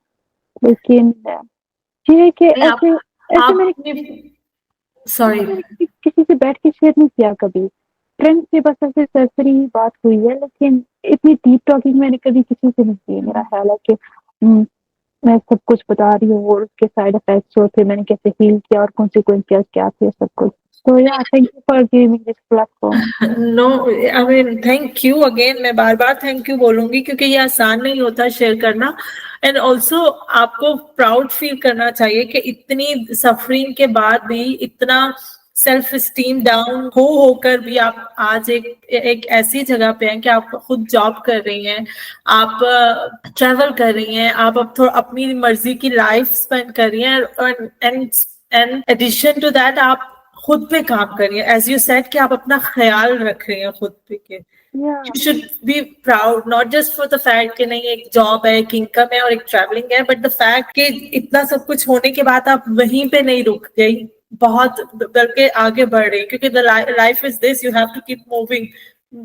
लेकिन ये है कि नहीं, ऐसे ऐसे मैंने सॉरी। मैंने किसी से बैठ के शेयर नहीं किया कभी। फ्रेंड से बस ऐसे सरसरी ही बात हुई है, लेकिन इतनी डीप टॉकिंग मैंने कभी किसी से नहीं की। मेरा ख्याल है कि मैं सब कुछ बता रही हूँ, और उसके साइड इफेक्ट्स जो थे, मैंने कैसे फील किया और कॉन्सिक्वेंसेस क्या थे, सब कुछ। तो या thank you for giving this platform. No, I mean thank you again. मैं बार बार थैंक यू बोलूंगी क्योंकि ये आसान नहीं होता शेयर करना। एंड ऑल्सो आपको प्राउड फील करना चाहिए कि इतनी सफरिंग के बाद भी, इतना सेल्फ स्टीम डाउन होकर भी आप आज एक ऐसी जगह पे हैं कि आप खुद जॉब कर रही हैं, आप ट्रेवल कर रही हैं, आप अब थोड़ा अपनी मर्जी की लाइफ स्पेंड कर रही हैं। एंड एडिशन टू दैट आप खुद पे काम करिए। एज यू सेड कि आप अपना ख्याल रख रहे हैं खुद पे के। या you should be proud, not just for the fact कि नहीं एक जॉब है, एक इनकम है और एक ट्रैवलिंग है, बट द फैक्ट कि इतना सब कुछ होने के बाद आप वहीं पे नहीं रुक गई, बहुत बल्कि आगे बढ़ रही। क्योंकि the life is this, you have to keep moving.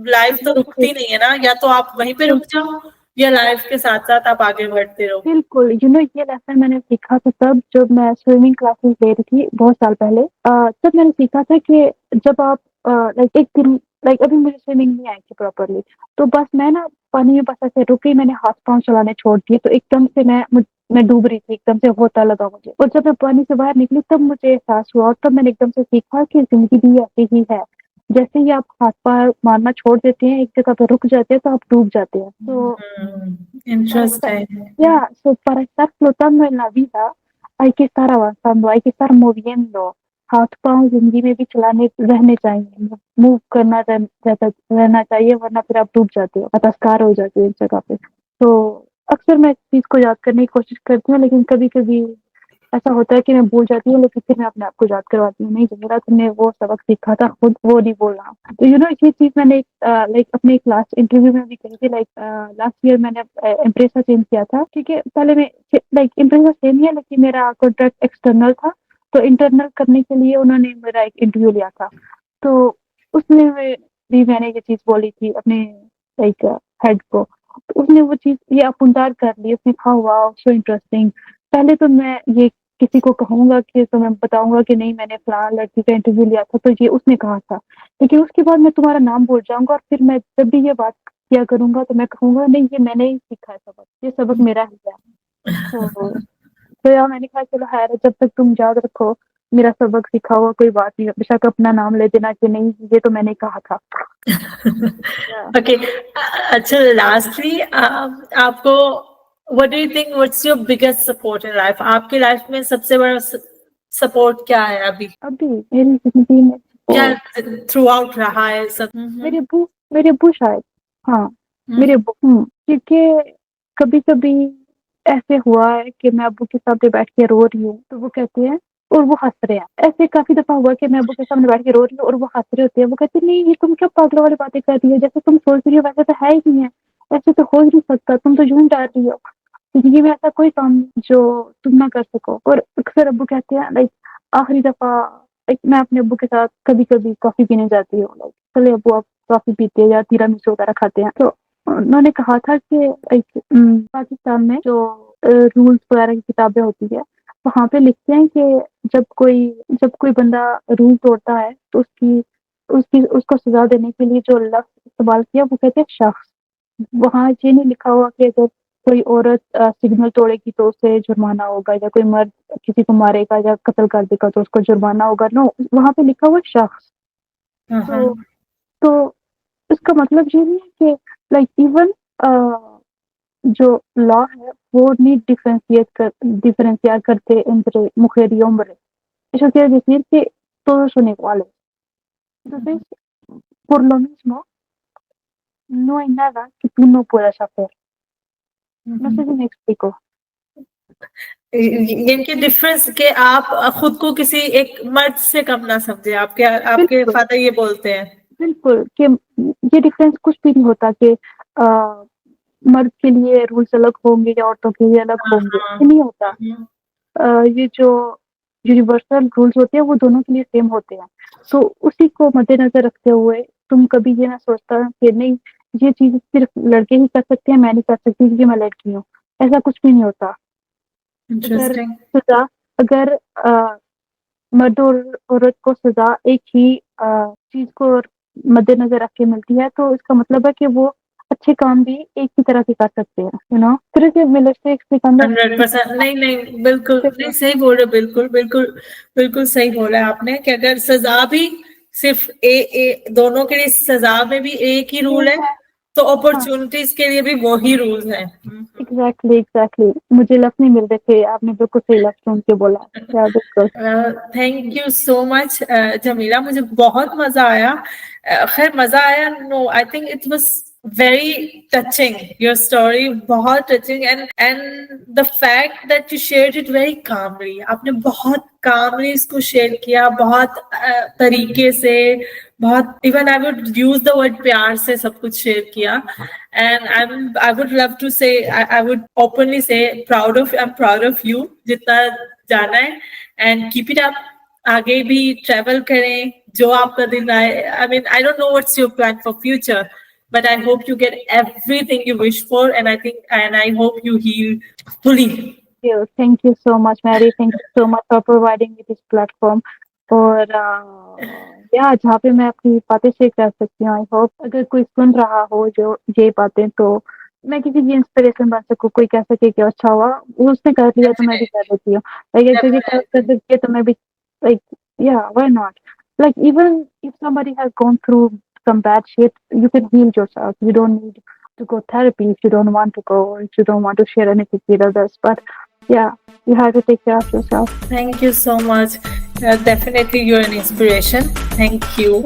Life तो रुकती नहीं है ना, या तो आप वहीं पे रुक जाओ या लाइफ के साथ साथ आप आगे बढ़ते रहो। बिल्कुल, ये लेसन मैंने सीखा था तब जब मैं स्विमिंग क्लासेस ले रही थी बहुत साल पहले। तब मैंने सीखा था कि जब आप लाइक एक दिन लाइक अभी मुझे स्विमिंग नहीं आई थी प्रॉपरली, तो बस मैं ना पानी में बस ऐसे रुक गई, मैंने हाथ पांव चलाने छोड़ दिए, तो एकदम से मैं डूब रही थी, एकदम से होता लगा मुझे। और जब मैं पानी से बाहर निकली तब मुझे एहसास हुआ, और तब मैंने एकदम से सीखा कि जिंदगी भी ऐसी ही है। जैसे ही आप हाथ पैर मारना छोड़ देते हैं, एक जगह पे रुक जाते हैं, तो आप डूब जाते हैं। तो Interesting. ya, so para estar flotando en la vida hay que estar avanzando, hay que estar moviendo। हाथ पांव जिंदगी में भी चलाने रहने चाहिए, मूव करना रहना चाहिए, वरना फिर आप डूब जाते हो, हताशकार हो जाते हो एक जगह पे। तो अक्सर मैं इस चीज को याद करने की कोशिश करती हूँ, लेकिन कभी कभी ऐसा होता है कि मैं भूल जाती हूँ, लेकिन फिर मैं अपने आप को याद करवाती हूँ, नहीं जमीला तुमने वो सबक सीखा था, खुद वो नहीं बोलना। तो ये चीज मैंने लाइक अपने लास्ट इंटरव्यू में भी कही थी। लाइक लास्ट ईयर मैंने इम्प्रेसा चेंज किया था, ठीक है। पहले मैं लाइक इम्प्रेसा सेम ही है, लेकिन मेरा कॉन्ट्रैक्ट एक्सटर्नल था, तो इंटरनल करने के लिए उन्होंने मेरा एक इंटरव्यू लिया था। तो उसमें भी मैंने ये चीज बोली थी अपने लाइक हेड को, तो उसने वो चीज ये अपुनदार कर ली, उसने कहा वाह सो इंटरेस्टिंग। पहले तो मैं ये किसी को कहूंगा कि तो मैं बताऊंगा कि नहीं मैंने फलां लड़की का इंटरव्यू लिया था, तो ये उसने कहा था, लेकिन उसके बाद मैं तुम्हारा नाम भूल जाऊंगा, और फिर मैं जब भी ये बात किया करूंगा तो मैं कहूंगा नहीं ये मैंने ही सीखा है सबक, ये सबक मेरा ही है। तो यार मैंने कहा चलो खैर, जब तक तुम याद रखो मेरा सबक सीखा हुआ कोई बात नहीं, बेशक अपना नाम ले देना कि नहीं ये तो मैंने कहा था। Okay. अच्छा, lastly, आपको what do you think? What's your biggest support in life? आपकी लाइफ में सबसे बड़ा सपोर्ट क्या है अभी? अभी मेरी जिंदगी में क्या थ्रू आउट रहा है सब? मेरे अब्बू शायद, हाँ मेरे अब्बू, क्योंकि कभी कभी ऐसे हुआ है कि मैं अब्बू के सामने बैठ के रो रही हूँ, तो वो कहते हैं और वो हंस रहे हैं। ऐसे काफी दफा हुआ कि मैं अब्बू के सामने बैठ के रो रही हूँ और वो हंस रहे होते हैं। वो कहते हैं नहीं ये तुम क्या पागलों वाली बातें कर रही हो, जैसे तुम सोच रही हो वैसे तो है ही नहीं है, ऐसे तो हो ही नहीं सकता, तुम तो यूं डाल रही हो, जिंदगी में ऐसा कोई काम नहीं जो तुम ना कर सको। और अक्सर अब्बू कहते हैं लाइक आखिरी दफा लाइक मैं अपने अब्बू के साथ कभी कभी कॉफी पीने जाती हूँ, लाइक चले अब्बू आप कॉफी पीते हैं या तिरामिसू वगैरह खाते हैं, तो उन्होंने कहा था कि एक पाकिस्तान में जो रूल्स वगैरह की किताबें होती है, वहाँ पे लिखते हैं कि जब कोई बंदा रूल तोड़ता है तो उसकी उसकी उसको सजा देने के लिए जो लफ्ज इस्तेमाल किया वो कहते हैं शख्स। वहाँ ये नहीं लिखा हुआ कि अगर कोई औरत सिग्नल तोड़ेगी तो उसे जुर्माना होगा, या कोई मर्द किसी को मारेगा या कत्ल कर देगा तो उसको जुर्माना होगा। नो, वहाँ पे लिखा हुआ शख्स। तो इसका मतलब ये नहीं है कि लाइक इवन जो लॉ है वो नहीं diferenciar करते entre mujer y hombre. Eso quiere decir que todos son iguales. Entonces, por lo mismo, no hay nada que tú no puedas hacer. No sé si me explico. इनके difference के आप खुद को किसी एक मर्द से कम ना समझे, आपके फादर ये बोलते हैं। बिल्कुल कि ये डिफरेंस कुछ भी नहीं होता कि मर्द के लिए रूल्स अलग होंगे या औरतों के लिए अलग होंगे, ये नहीं होता। ये जो यूनिवर्सल रूल्स होते हैं वो दोनों के लिए सेम होते हैं। तो उसी को मद्देनजर रखते हुए तुम कभी ये ना सोचता कि नहीं ये चीज सिर्फ लड़के ही कर सकते हैं, मैं नहीं कर सकती क्योंकि मैं लड़की हूँ, ऐसा कुछ भी नहीं होता। अगर मर्द और औरत को सजा एक ही चीज को मद्देनजर रख के मिलती है, तो इसका मतलब है कि वो अच्छे काम भी एक ही तरह से कर सकते हैं, यू नो। फिर से मिलर 100% नहीं बिल्कुल नहीं सही बोल रहे, बिल्कुल सही बोला आपने कि अगर सजा भी सिर्फ दोनों के लिए सजा में भी एक ही रूल है तो अपॉर्चुनिटीज के लिए भी वही रूल्स है। एग्जैक्टली मुझे लफ्ज नहीं मिल रहे थे, आपने बिल्कुल सही लफ्ज सुन के बोला। Thank you so much Jamila, मुझे बहुत मजा आया। खैर मजा आया, no I think it was very touching, your story बहुत touching, and the fact that you shared it very calmly, आपने बहुत calmly इसको share किया, बहुत तरीके से, बहुत even I would use the word प्यार से सब कुछ share किया, and I would love to say, I would openly say I'm proud of you जितना जाना है, and keep it up, आगे भी travel करें जो आपका दिन आए। I mean I don't know what's your plan for future, but I hope you get everything you wish for, and I hope you heal fully. Thank you so much, Mary. Thank you so much for providing me this platform और या जहाँ पे मैं अपनी बातें share कर सकती हूँ। आई होप अगर कोई सुन रहा हो जो ये बातें, तो मैं किसी की इंस्पिरेशन बन सकूँ, कोई कह सके कि अच्छा हुआ वो उसने कर लिया तो मैं भी कर लेती हूँ, लाइक अगर ये कर सकती है तो मैं भी, लाइक या why not, like even if somebody has gone through some bad shit, you can heal yourself. You don't need to go therapy if you don't want to go, or if you don't want to share anything with others. But yeah, you have to take care of yourself. Thank you so much. Definitely, you're an inspiration. Thank you.